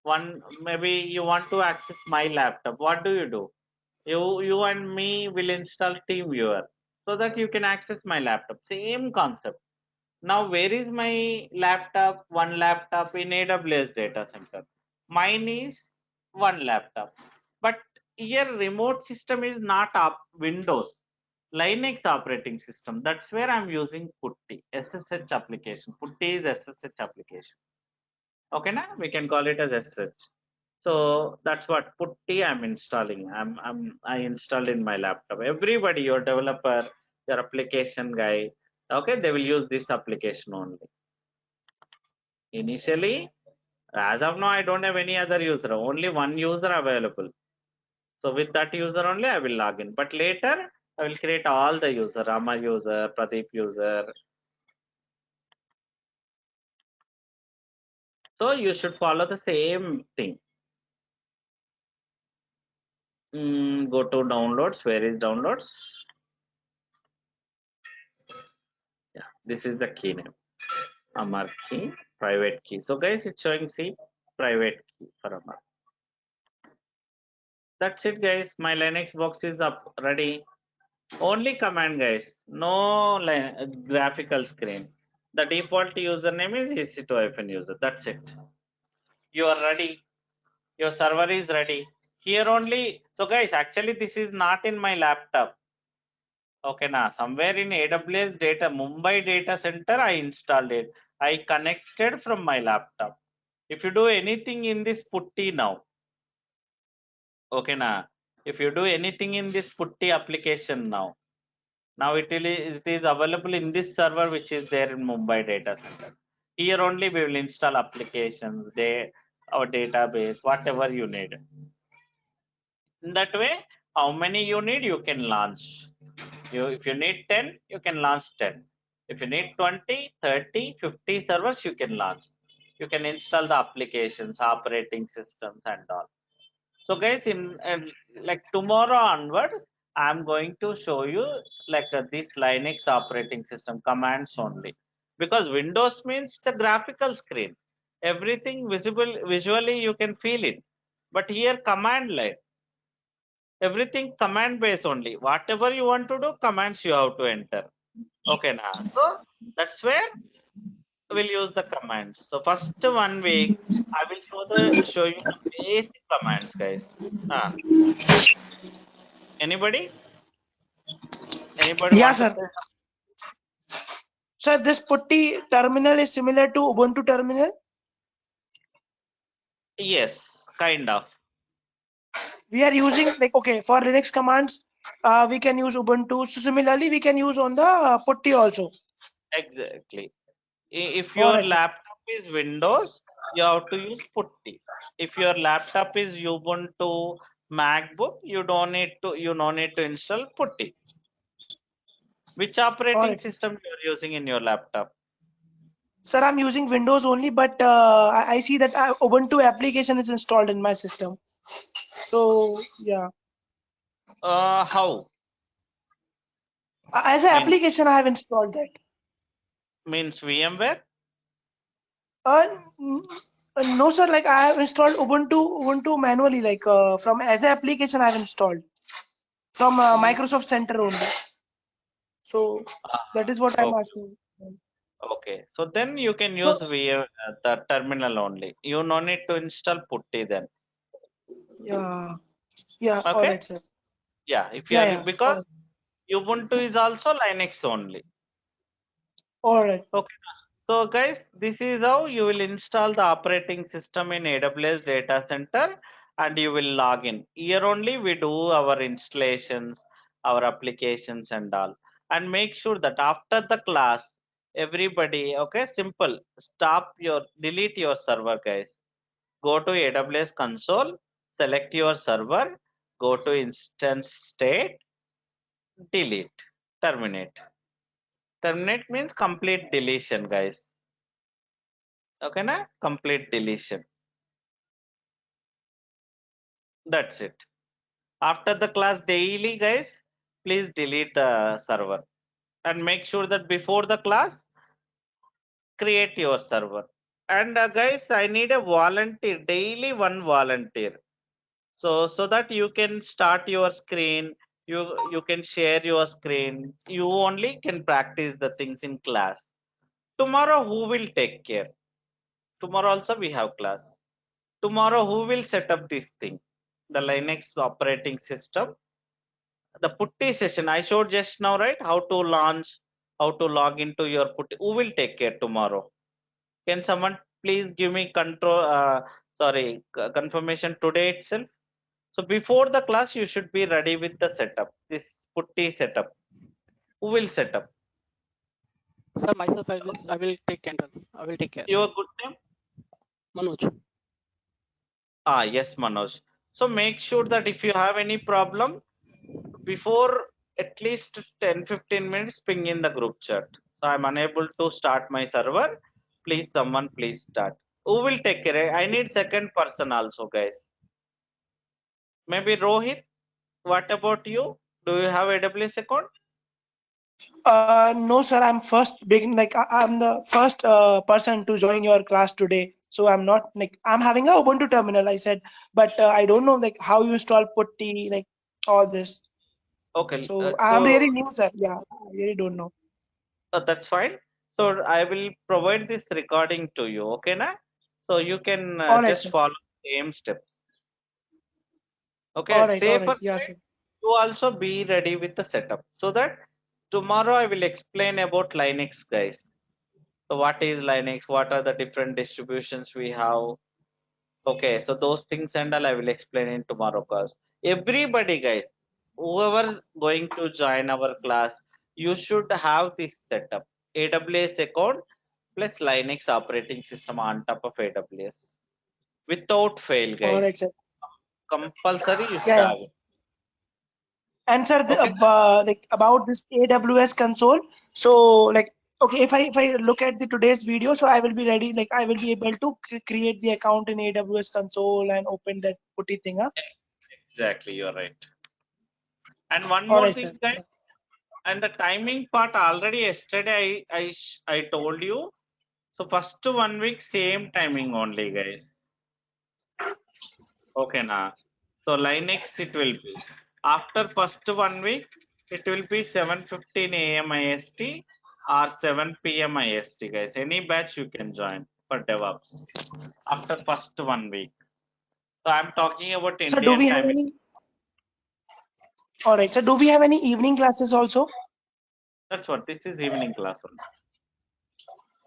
One, maybe you want to access my laptop. What do? You and me will install team viewer so that you can access my laptop. Same concept. Now, where is my laptop? One laptop in AWS data center. Mine is one laptop. But here remote system is not up Windows. Linux operating system. That's where I'm using Putty, SSH application. Putty is SSH application. Okay, now we can call it as SSH. So that's what Putty I'm installing. I installed in my laptop. Everybody, your developer, your application guy, okay, they will use this application only. Initially, as of now, I don't have any other user, only one user available. So with that user only, I will log in. But later, I will create all the user, Rama user, Pradeep user. So you should follow the same thing. Go to downloads. Where is downloads? Yeah, this is the key name. Amar key, private key. So guys, it's showing see private key for Amar. That's it, guys. My Linux box is up, ready. Only command, guys. No graphical screen. The default username is EC2-user. That's it. You are ready. Your server is ready. Here only. So guys, actually this is not in my laptop. Okay, now somewhere in AWS data, Mumbai data center, I installed it. I connected from my laptop. If you do anything in this putty now, okay, now if you do anything in this putty application now it is available in this server which is there in Mumbai data center. Here only we will install applications, our database, whatever you need. In that way, how many you need, you can launch. If you need 10, you can launch 10. If you need 20, 30, 50 servers, you can launch. You can install the applications, operating systems and all. So guys, in like tomorrow onwards, I'm going to show you like this Linux operating system commands only, because Windows means it's a graphical screen. Everything visually you can feel it, but here command line. Everything command based only. Whatever you want to do, commands you have to enter. Okay, now so that's where we'll use the commands. So first 1 week I will show you the basic commands, guys. Anybody Yeah, want to sir. say? Sir, this putty terminal is similar to Ubuntu terminal. Yes, kind of. We are using like, okay, for Linux commands, we can use Ubuntu. So similarly, we can use on the putty also. Exactly. If your Alright, sir. laptop is Windows, you have to use putty. If your laptop is Ubuntu MacBook, you no need to install putty. Which operating Alright. system you are using in your laptop? Sir, I'm using Windows only, but I see that Ubuntu application is installed in my system. So yeah, How? as an application, I have installed that. Means VMware? No, sir. Like I have installed Ubuntu manually. Like from as an application, I have installed from Microsoft Center only. So that is what I'm Okay. asking. Okay, so then you can So, use the terminal only. You no need to install putty then. yeah, yeah. All Okay. right, sir. Yeah, if you Yeah, are yeah. because Ubuntu is also Linux only. All right. Okay. So guys, this is how you will install the operating system in AWS data center and you will log in. Here only we do our installations, our applications and all. And make sure that after the class, everybody, okay, simple, delete your server, guys. Go to AWS console, select your server, go to instance state, delete, terminate. Terminate means complete deletion, guys. Okay, na? Complete deletion. That's it. After the class daily, guys, please delete the server and make sure that before the class, create your server. And guys, I need a volunteer, daily one volunteer. So that you can start your screen, you can share your screen. You only can practice the things in class. Tomorrow, who will take care? Tomorrow also we have class. Tomorrow, who will set up this thing? The Linux operating system. The putty session I showed just now, right? How to launch, how to log into your putty. Who will take care tomorrow? Can someone please give me confirmation today itself? So before the class, you should be ready with the setup, this putty setup. Who will set up? Sir, myself, I will take care. I will take care. Your good name? Manoj. Yes, Manoj. So make sure that if you have any problem, before at least 10-15 minutes, ping in the group chat. So I'm unable to start my server. Please, someone please start. Who will take care? I need second person also, guys. Maybe Rohit. What about you? Do you have AWS account? No, sir. I'm I'm the first person to join your class today. So I'm not like I'm having a Ubuntu terminal. I said, but I don't know like how you install putty, like all this. Okay. So I'm really new, sir. Yeah, I really don't know. That's fine. So I will provide this recording to you. Okay, na? So you can All right, just sir. follow the same steps. Okay, All right. safer Yeah, side, sir. you also be ready with the setup so that tomorrow I will explain about Linux, guys. So what is Linux? What are the different distributions we have? Okay, so those things and all I will explain in tomorrow class. Everybody, guys, whoever going to join our class, you should have this setup. AWS account plus Linux operating system on top of AWS. Without fail, All right, guys. sir. Compulsory you should Yeah, yeah. have it. And sir, Okay. like about this AWS console. So like, okay, if I look at the today's video, so I will be ready. Like I will be able to create the account in AWS console and open that putty thing up. Exactly, you're right. And one All more right, sir. thing, guys, and the timing part already yesterday I told you. So first 1 week same timing only, guys. Okay, na. So Linux it will be after first 1 week it will be 7:15 a.m. IST or 7 p.m. IST, guys. Any batch you can join for DevOps after first 1 week. So I'm talking about So do Indian we have timing. any? All right. So do we have any evening classes also? That's what this is evening class only.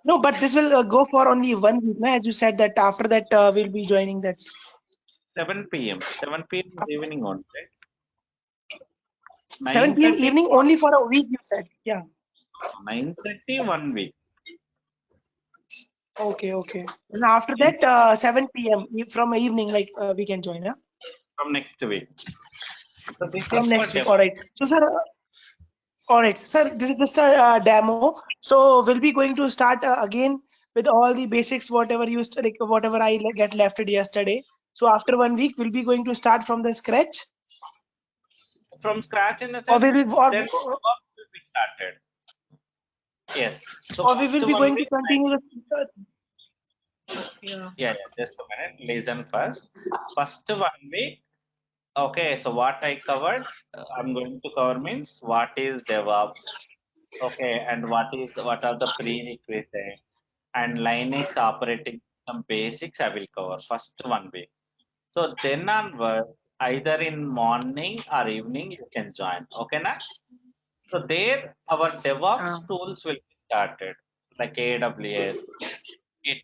No, but this will go for only 1 week, na? As you said that after that we'll be joining that 7 p.m. 7 p.m. is evening only, right? 7 p.m. 9:30 evening only for a week. You said, yeah. 9:30 1 week. Okay, okay. And after that 7 p.m. from evening, like we can join, yeah. From next week. So this From is for next week. DevOps. All right. So sir, all right, sir. This is just a demo. So we'll be going to start again with all the basics, whatever you like, whatever I get left it yesterday. So after 1 week, we'll be going to start from the scratch, From scratch in the or sense, we will, then DevOps will be started. Yes. So or we first will be one going to week, continue the. Yeah. yeah, just a minute. Listen first. First 1 week. Okay, so what I covered, I'm going to cover means what is DevOps. Okay, and what are the prerequisites and Linux operating system basics I will cover first 1 week. So then onwards, either in morning or evening you can join. Okay, na? So there our DevOps tools will be started like AWS, Git,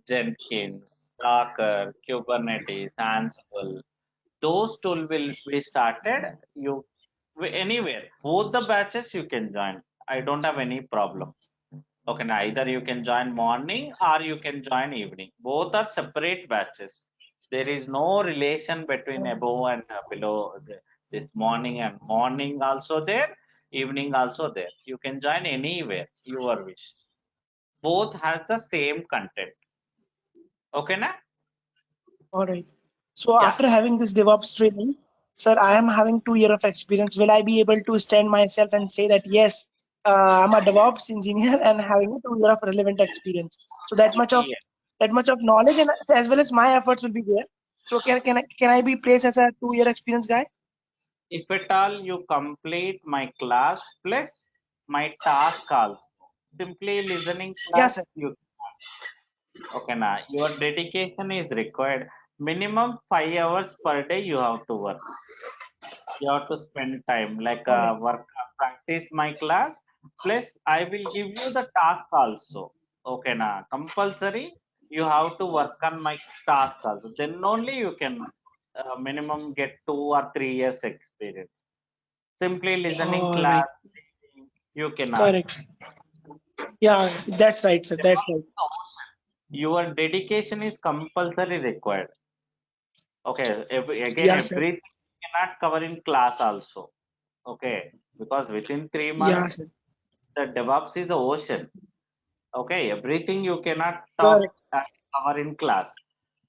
Jenkins, Docker, Kubernetes, Ansible. Those tools will be started. You anywhere, both the batches you can join. I don't have any problem. Okay, now either you can join morning or you can join evening. Both are separate batches. There is no relation between above and below this morning and morning also there, evening also there. You can join anywhere your wish. Both has the same content. Okay, na? All right. So Yeah. after having this DevOps training, sir, I am having 2 years of experience. Will I be able to stand myself and say that yes, I'm a DevOps engineer and having a 2 years of relevant experience? So Yeah. that much of knowledge and as well as my efforts will be there. So can I be placed as a 2 year experience guy? If at all you complete my class plus my task also. Simply listening Yeah, class sir. you. Okay, now your dedication is required. Minimum 5 hours per day you have to work. You have to spend time like All right. work practice my class. Plus, I will give you the task also. Okay, now compulsory. You have to work on my task also. Then only you can minimum get 2 or 3 years experience. Simply listening All right. class, you cannot. Correct. Yeah, that's right, sir. That's right. Your dedication is compulsory required. Okay, again, Yeah, sir. everything you cannot cover in class also. Okay, because within three Yeah, months, sir. the DevOps is the ocean. Okay, everything you cannot talk Correct. and cover in class.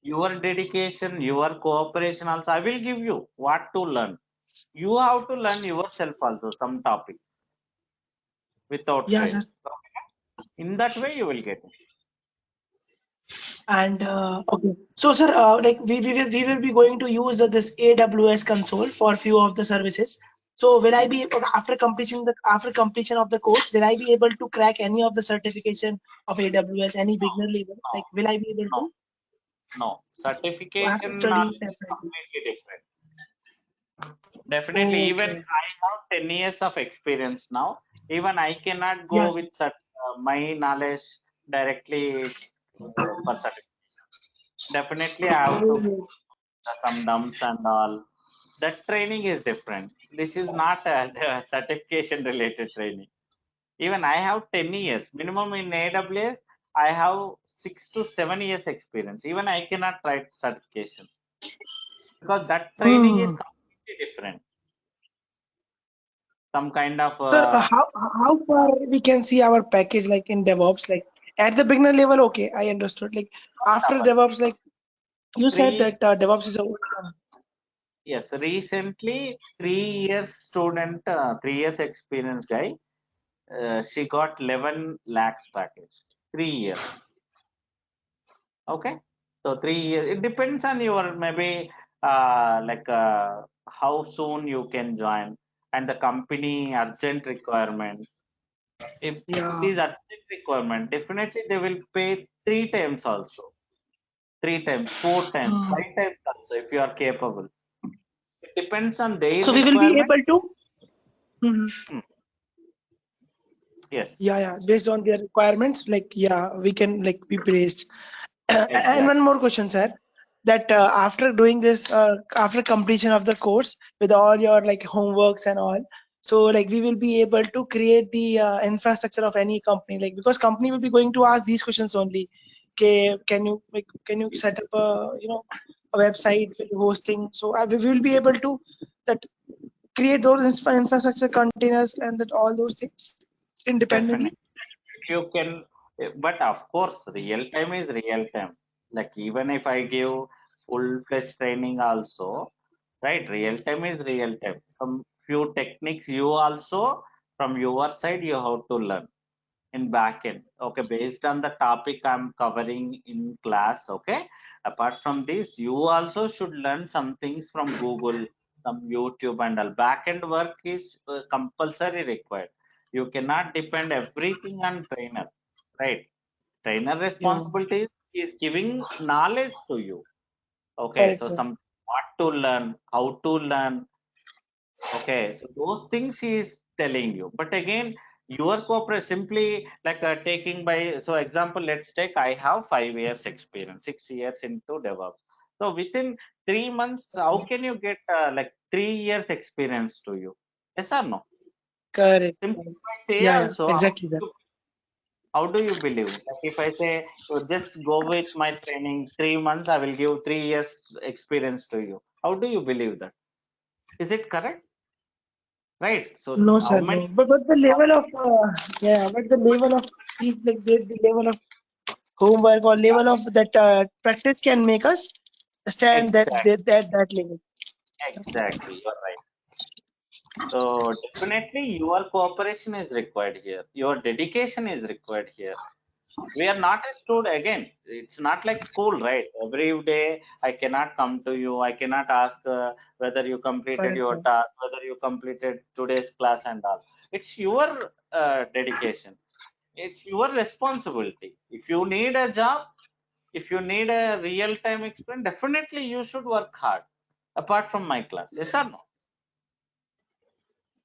Your dedication, your cooperation also, I will give you what to learn. You have to learn yourself also some topics without Yeah, fail. sir. In that way, you will get it. And okay, so sir, like we will be going to use this AWS console for few of the services. So will I be after completion of the course, will I be able to crack any of the certification of AWS, any beginner level? Like, will I be able No, to? no. So I have to Certification study knowledge is separately. completely different. Definitely, even Okay. I have 10 years of experience now. Even I cannot go Yes. with my knowledge directly for certification. Definitely, I have to Oh, some dumps and all. That training is different. This is not a certification related training. Even I have 10 years minimum in AWS. I have 6 to 7 years experience. Even I cannot write certification because that training is hmm. completely different. Some kind of Sir, how far we can see our package like in DevOps? Like at the beginner level, okay, I understood. Like after DevOps, like you said three that DevOps is a old term. yes, recently 3 years student, 3 years experience guy, she got 11 lakhs package. 3 years. Okay, so 3 years. It depends on your maybe how soon you can join and the company urgent requirement. If it Yeah. is urgent requirement, definitely they will pay 3 times also, 3 times, 4 times, Hmm. 5 times also if you are capable. It depends on their So we will be requirement. able to. Mhm. Hmm, yes, Yeah, yeah. Based on their requirements, like yeah, we can like be praised. And one exactly. more question, sir. That after doing this, after completion of the course with all your like homeworks and all, so like we will be able to create the infrastructure of any company, like because company will be going to ask these questions only. Okay, can you set up a website with hosting? So we will be able to that create those infrastructure containers and that all those things independently. Definitely. You can, but of course, real time is real time. Like even if I give full-fledged training also, right? Real time is real time. Some few techniques you also from your side you have to learn in backend. Okay, based on the topic I'm covering in class. Okay, apart from this, you also should learn some things from Google, some YouTube, and all. Backend work is compulsory required. You cannot depend everything on trainer, right? Trainer Yeah, responsibility is giving knowledge to you. Okay, correct, so sir. some what to learn, how to learn. Okay, so those things he is telling you. But again, your corporate simply like taking by, so example, let's take I have 5 years experience, 6 years into DevOps. So within 3 months, how Okay. can you get like 3 years experience to you? Yes or no? Correct. Simply Correct. if I say Yeah, yeah, also, exactly that. how do you believe? Like if I say, just go with my training, 3 months, I will give 3 years experience to you. How do you believe that? Is it correct? Right. So No, how sir, many? no. But the level of yeah, but the level of the level of homework or level of that practice can make us stand Exactly, that level. exactly. You're right. So definitely your cooperation is required here. Your dedication is required here. We are not a student again. It's not like school, right? Every day I cannot come to you. I cannot ask whether you completed Correct, your sir. task, whether you completed today's class and all. It's your dedication. It's your responsibility. If you need a job, if you need a real-time experience, definitely you should work hard. Apart from my class, yes or no?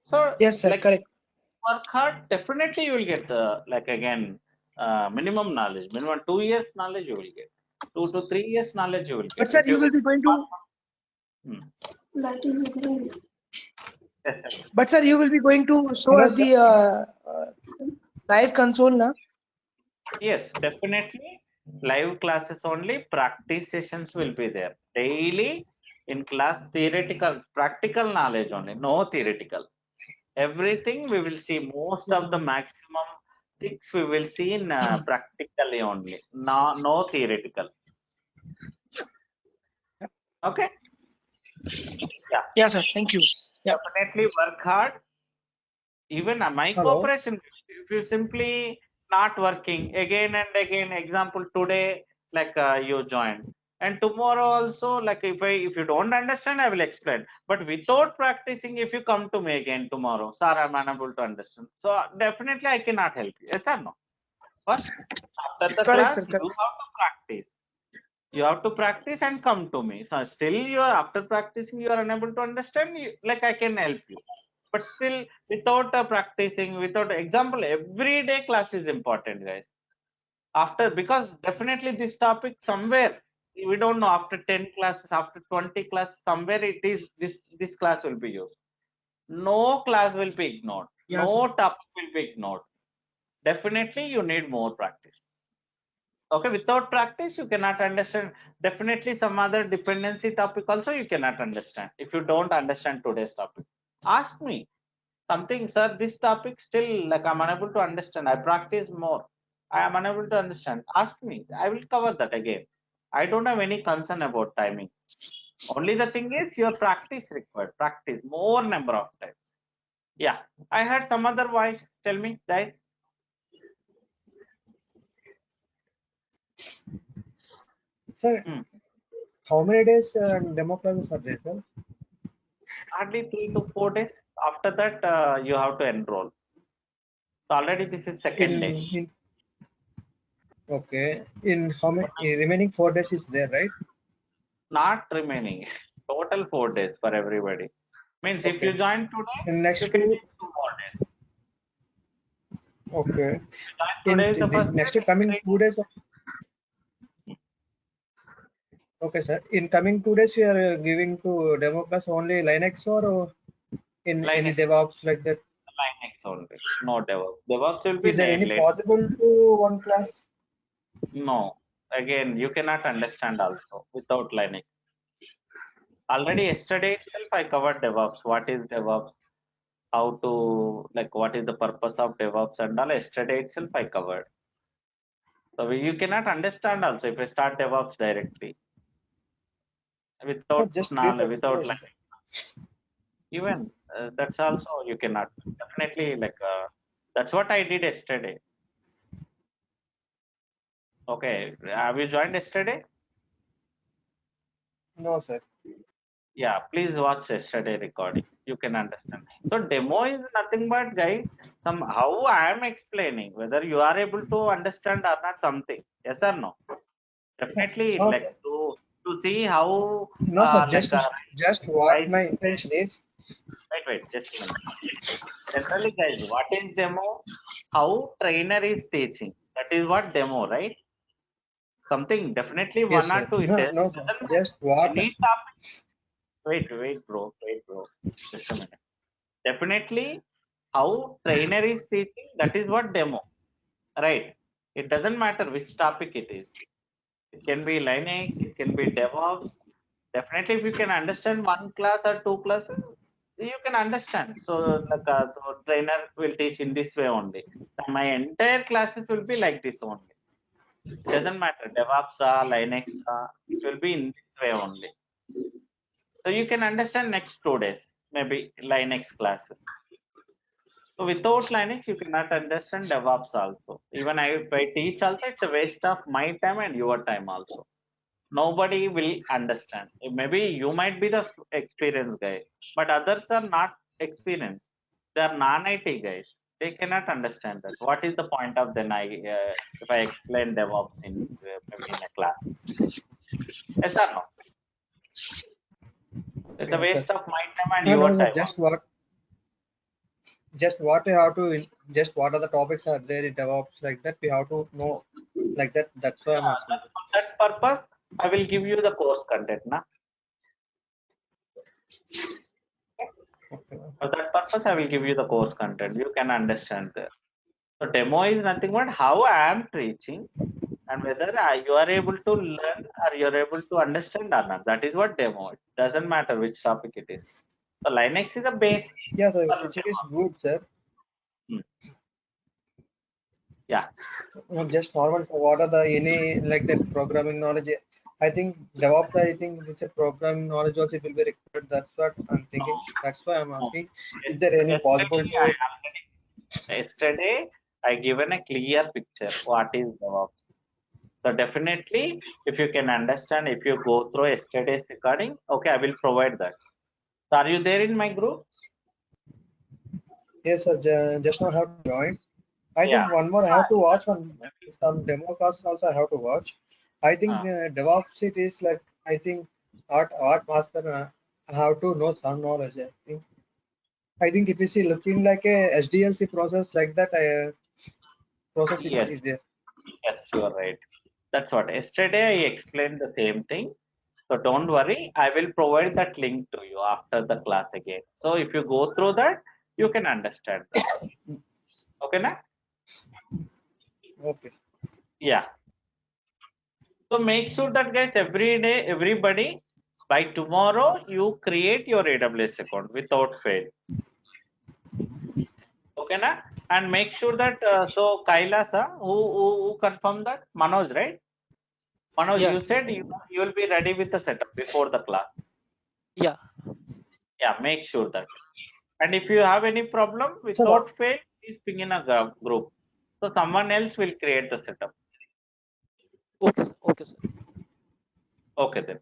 So, Yes, sir. like Correct. work hard, definitely you will get the like again minimum knowledge, minimum 2 years knowledge you will get, 2 to 3 years knowledge you will But get. sir, If you you will be going to. hmm, But sir, you will be going to show Hello, us sir. the live console now. yes, definitely live classes only. Practice sessions will be there daily in class. Theoretical, practical knowledge only, no theoretical. Everything we will see, most of the maximum things we will see in practically only, no theoretical. Okay, yeah, Yeah, sir. Thank you. Yeah. definitely work hard. Even my Hello. cooperation, if you simply not working again and again, example today, like you joined, And tomorrow also, like if you don't understand, I will explain. But without practicing, if you come to me again tomorrow, sir, I'm unable to understand. So definitely I cannot help you. Yes or no? First, after the Correct, class, sir. you Correct. have to practice. You have to practice and come to me. So still you are after practicing, you are unable to understand. Like I can help you. But still, without practicing, without example, every day class is important, guys. After, because definitely this topic somewhere, we don't know, after 10 classes, after 20 classes, somewhere it is this class will be used. No class will be ignored. Yeah, sir. No topic will be ignored. Definitely you need more practice. Okay, without practice you cannot understand. Definitely some other dependency topic also you cannot understand if you don't understand today's topic. Ask me something, sir, this topic still, like I'm unable to understand. I practice more, I am unable to understand. Ask me, I will cover that again. I don't have any concern about timing. Only the thing is your practice required. Practice more number of times. Yeah, I had some other voice. Tell me, guys. Sir, Hmm. how many days demo classes are there, sir? Hardly 3 to 4 days. After that, you have to enroll. So already this is second day. In okay. In how many remaining 4 days is there, right? Not remaining. Total 4 days for everybody. Means if you Okay. join today, In you next can two, take 2 more days. okay. Join today is the In this first next day. coming 2 days. Okay, sir. In coming 2 days, we are giving to demo class only Linux or in any Linux, DevOps like that. Linux only. No DevOps. DevOps will be Is there there any later. possible to one class? No. Again, you cannot understand also without Linux. Already yesterday itself I covered DevOps. What is DevOps? How to, like, what is the purpose of DevOps and all. Yesterday itself I covered. So you cannot understand also if I start DevOps directly No, without just brief knowledge, without explanation, like sir. even that's also you cannot definitely like that's what I did yesterday. Okay, have you joined yesterday? No, sir. Yeah, please watch yesterday recording. You can understand. So demo is nothing but, guys, somehow I am explaining whether you are able to understand or not something. Yes or no? Definitely, No, like sir. to see how No, sir. like Just what rising. my intention is. Wait, just a minute. Generally, guys, what is demo? How trainer is teaching. That is what demo, right? Something definitely Yes, one or sir. two. It No, no, sir. doesn't matter. Just what. Any topic. Wait, bro. Just a minute. Definitely, how trainer is teaching. That is what demo, right? It doesn't matter which topic it is. It can be Linux. It can be DevOps. Definitely, if you can understand one class or two classes, you can understand. So, like, so trainer will teach in this way only. My entire classes will be like this only. It doesn't matter DevOps or Linux. It will be in this way only. So you can understand next 2 days, maybe Linux classes. So without Linux, you cannot understand DevOps also. Even if I teach also, it's a waste of my time and your time also. Nobody will understand. Maybe you might be the experienced guy, but others are not experienced. They are non-IT guys. They cannot understand that. What is the point of then if I explain DevOps in maybe in a class? Yes or no? It's a Yes, sir. waste of my time and No, your no, sir. time. Just what we have to. Just what are the topics are there in DevOps like that? We have to know like that. That's why I'm asking. For that purpose, I will give you the course content. Na? Okay. For that purpose, I will give you the course content. You can understand that. So demo is nothing but how I am teaching and whether you are able to learn or you are able to understand or not. That is what demo. It doesn't matter which topic it is. So Linux is a base Yeah, sir. for Which it is demo. good, sir. Yeah. Just normal. So what are the any like that programming knowledge? I think DevOps. I think it's a programming knowledge also it will be required. That's what I'm No, thinking. That's why I'm no. asking. Is there any possible Yesterday, to? yesterday I given a clear picture. What is DevOps? So definitely, if you can understand, if you go through yesterday's recording, okay, I will provide that. So are you there in my group? Yes, sir. Just now I have to join. I Yeah. think one more I have to watch some demo classes also I have to watch. I think DevOps it is like I think art master I have to know some knowledge. I think if you see looking like a SDLC process like that process Yes. is there. Yes, you are right. That's what. Yesterday I explained the same thing. So don't worry. I will provide that link to you after the class again. So if you go through that, you can understand that. Okay, na? Okay. Yeah. So make sure that guys, every day, everybody, by tomorrow, you create your AWS account without fail. Okay, na? And make sure that, so Kailas, who confirmed that? Manoj, right? Manoj, Yeah. you said you will be ready with the setup before the class. Yeah. Yeah, make sure that. And if you have any problem, So what? without fail, please ping in a group. So someone else will create the setup. Okay, sir. Okay, sir. Okay then.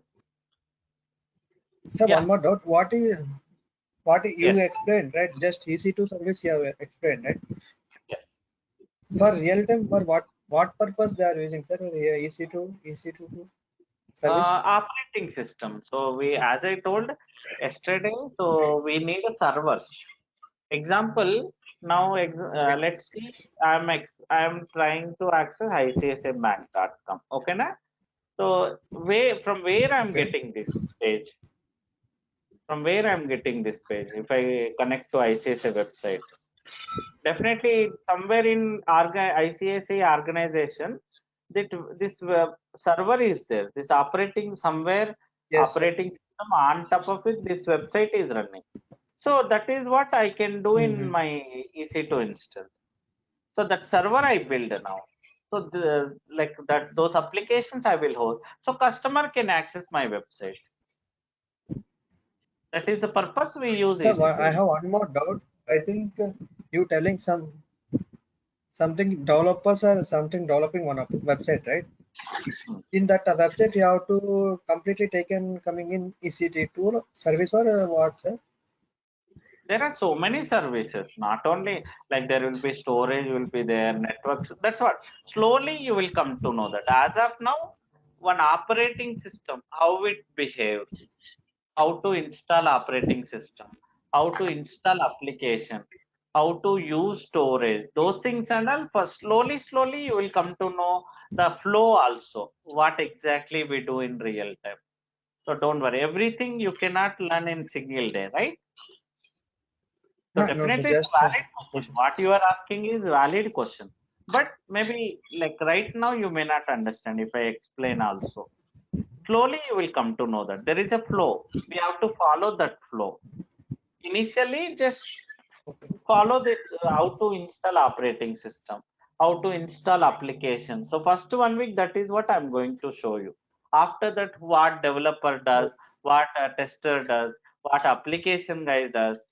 So Yeah. one more doubt. What you Yes. explained, right? Just EC2 service you have explained, right? Yes. For real time, for what purpose they are using, sir? EC2 service. Operating system. So we, as I told yesterday, so we need a servers. Example, now let's see, I'm trying to access ICICIbank.com. Okay, na? So from where I'm Okay. getting this page? From where I'm getting this page? If I connect to ICICI website, definitely somewhere in ICICI organization, that this server is there. This operating somewhere Yes, sir. operating system on top of it, this website is running. So that is what I can do in my EC2 instance. So that server I build now. So like that, those applications I will host. So customer can access my website. That is the purpose we use Sir, I EC2. have one more doubt. I think you telling something developers are something developing one website, right? In that website, you have to completely taken coming in EC2 service or what, sir? There are so many services, not only like there will be storage, will be there, networks. That's what. Slowly you will come to know that. As of now, one operating system, how it behaves, how to install operating system, how to install application, how to use storage, those things and all. For slowly you will come to know the flow also, what exactly we do in real time. So don't worry, everything you cannot learn in single day, right? So No, no, definitely it's a just valid question. What you are asking is valid question. But maybe like right now you may not understand if I explain also. Slowly you will come to know that there is a flow. We have to follow that flow. Initially just follow the how to install operating system, how to install application. So first 1 week, that is what I'm going to show you. After that, what developer does, what a tester does, what application guy does.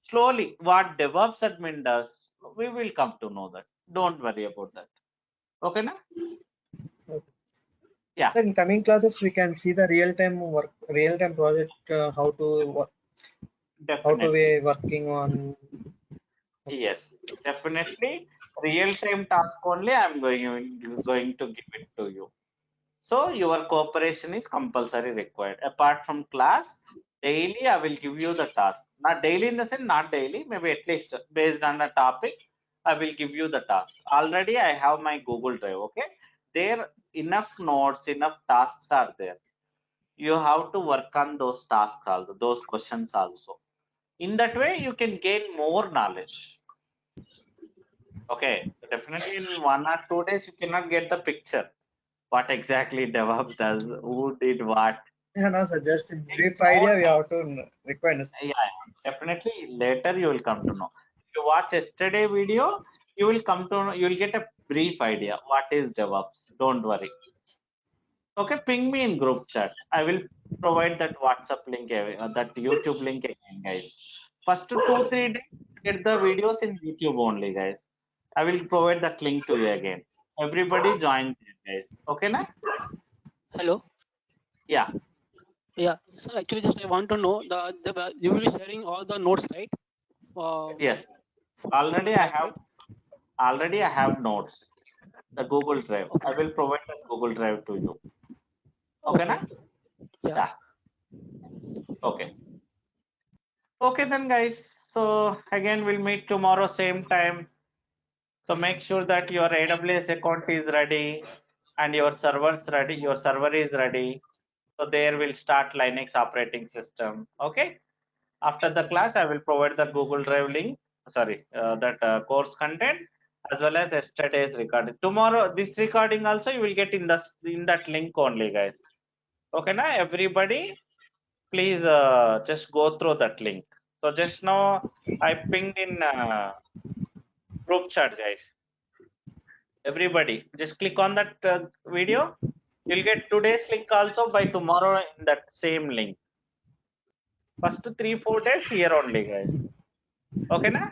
Slowly, what DevOps admin does, we will come to know that. Don't worry about that. Okay, na? Yeah, in coming classes we can see the real time project, how to definitely. be working on. Yes, definitely. Real time task only I'm going to give it to you. So your cooperation is compulsory required. Apart from class, daily I will give you the task. Not daily in the sense, not daily, maybe at least based on the topic, I will give you the task. Already I have my Google Drive, okay? There enough notes, enough tasks are there. You have to work on those tasks also, those questions also. In that way, you can gain more knowledge. Okay, so definitely in 1 or 2 days, you cannot get the picture. What exactly DevOps does, who did what. Yeah, no, sir, just a Take brief more idea we time. have to require. Yeah, definitely later you will come to know. If you watch yesterday video, you will come to know, you will get a brief idea what is DevOps. Don't worry. Okay, ping me in group chat. I will provide that WhatsApp link, that YouTube link again, guys. First 2-3 days, get the videos in YouTube only, guys. I will provide that link to you again. Everybody join guys. Okay, na? Hello. Yeah. Yeah. So actually, just I want to know the you will be sharing all the notes, right? Yes. From Already I chat, have right? notes. The Google Drive. I will provide the Google Drive to you. Okay, na? Okay. Yeah. Yeah. Okay. Okay then, guys. So again, we'll meet tomorrow same time. So make sure that your AWS account is ready and your server's ready. Your server is ready. So there will start Linux operating system. Okay. After the class, I will provide the Google Drive link. Sorry, that course content as well as yesterday's recording. Tomorrow, this recording also you will get in that link only, guys. Okay, now everybody, please just go through that link. So just now I pinged in group chat, guys. Everybody, just click on that video. You'll get today's link also by tomorrow in that same link. First 3-4 days here only, guys. Okay, na?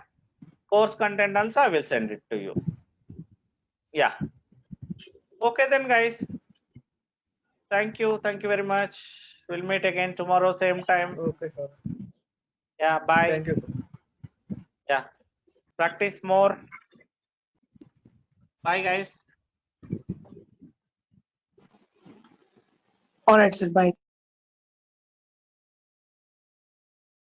Course content also I will send it to you. Yeah. Okay then, guys. Thank you. Thank you very much. We'll meet again tomorrow, same time. Okay, sir. Yeah. Bye. Thank you, sir. Yeah. Practice more. Bye, guys. All right, sir. Bye.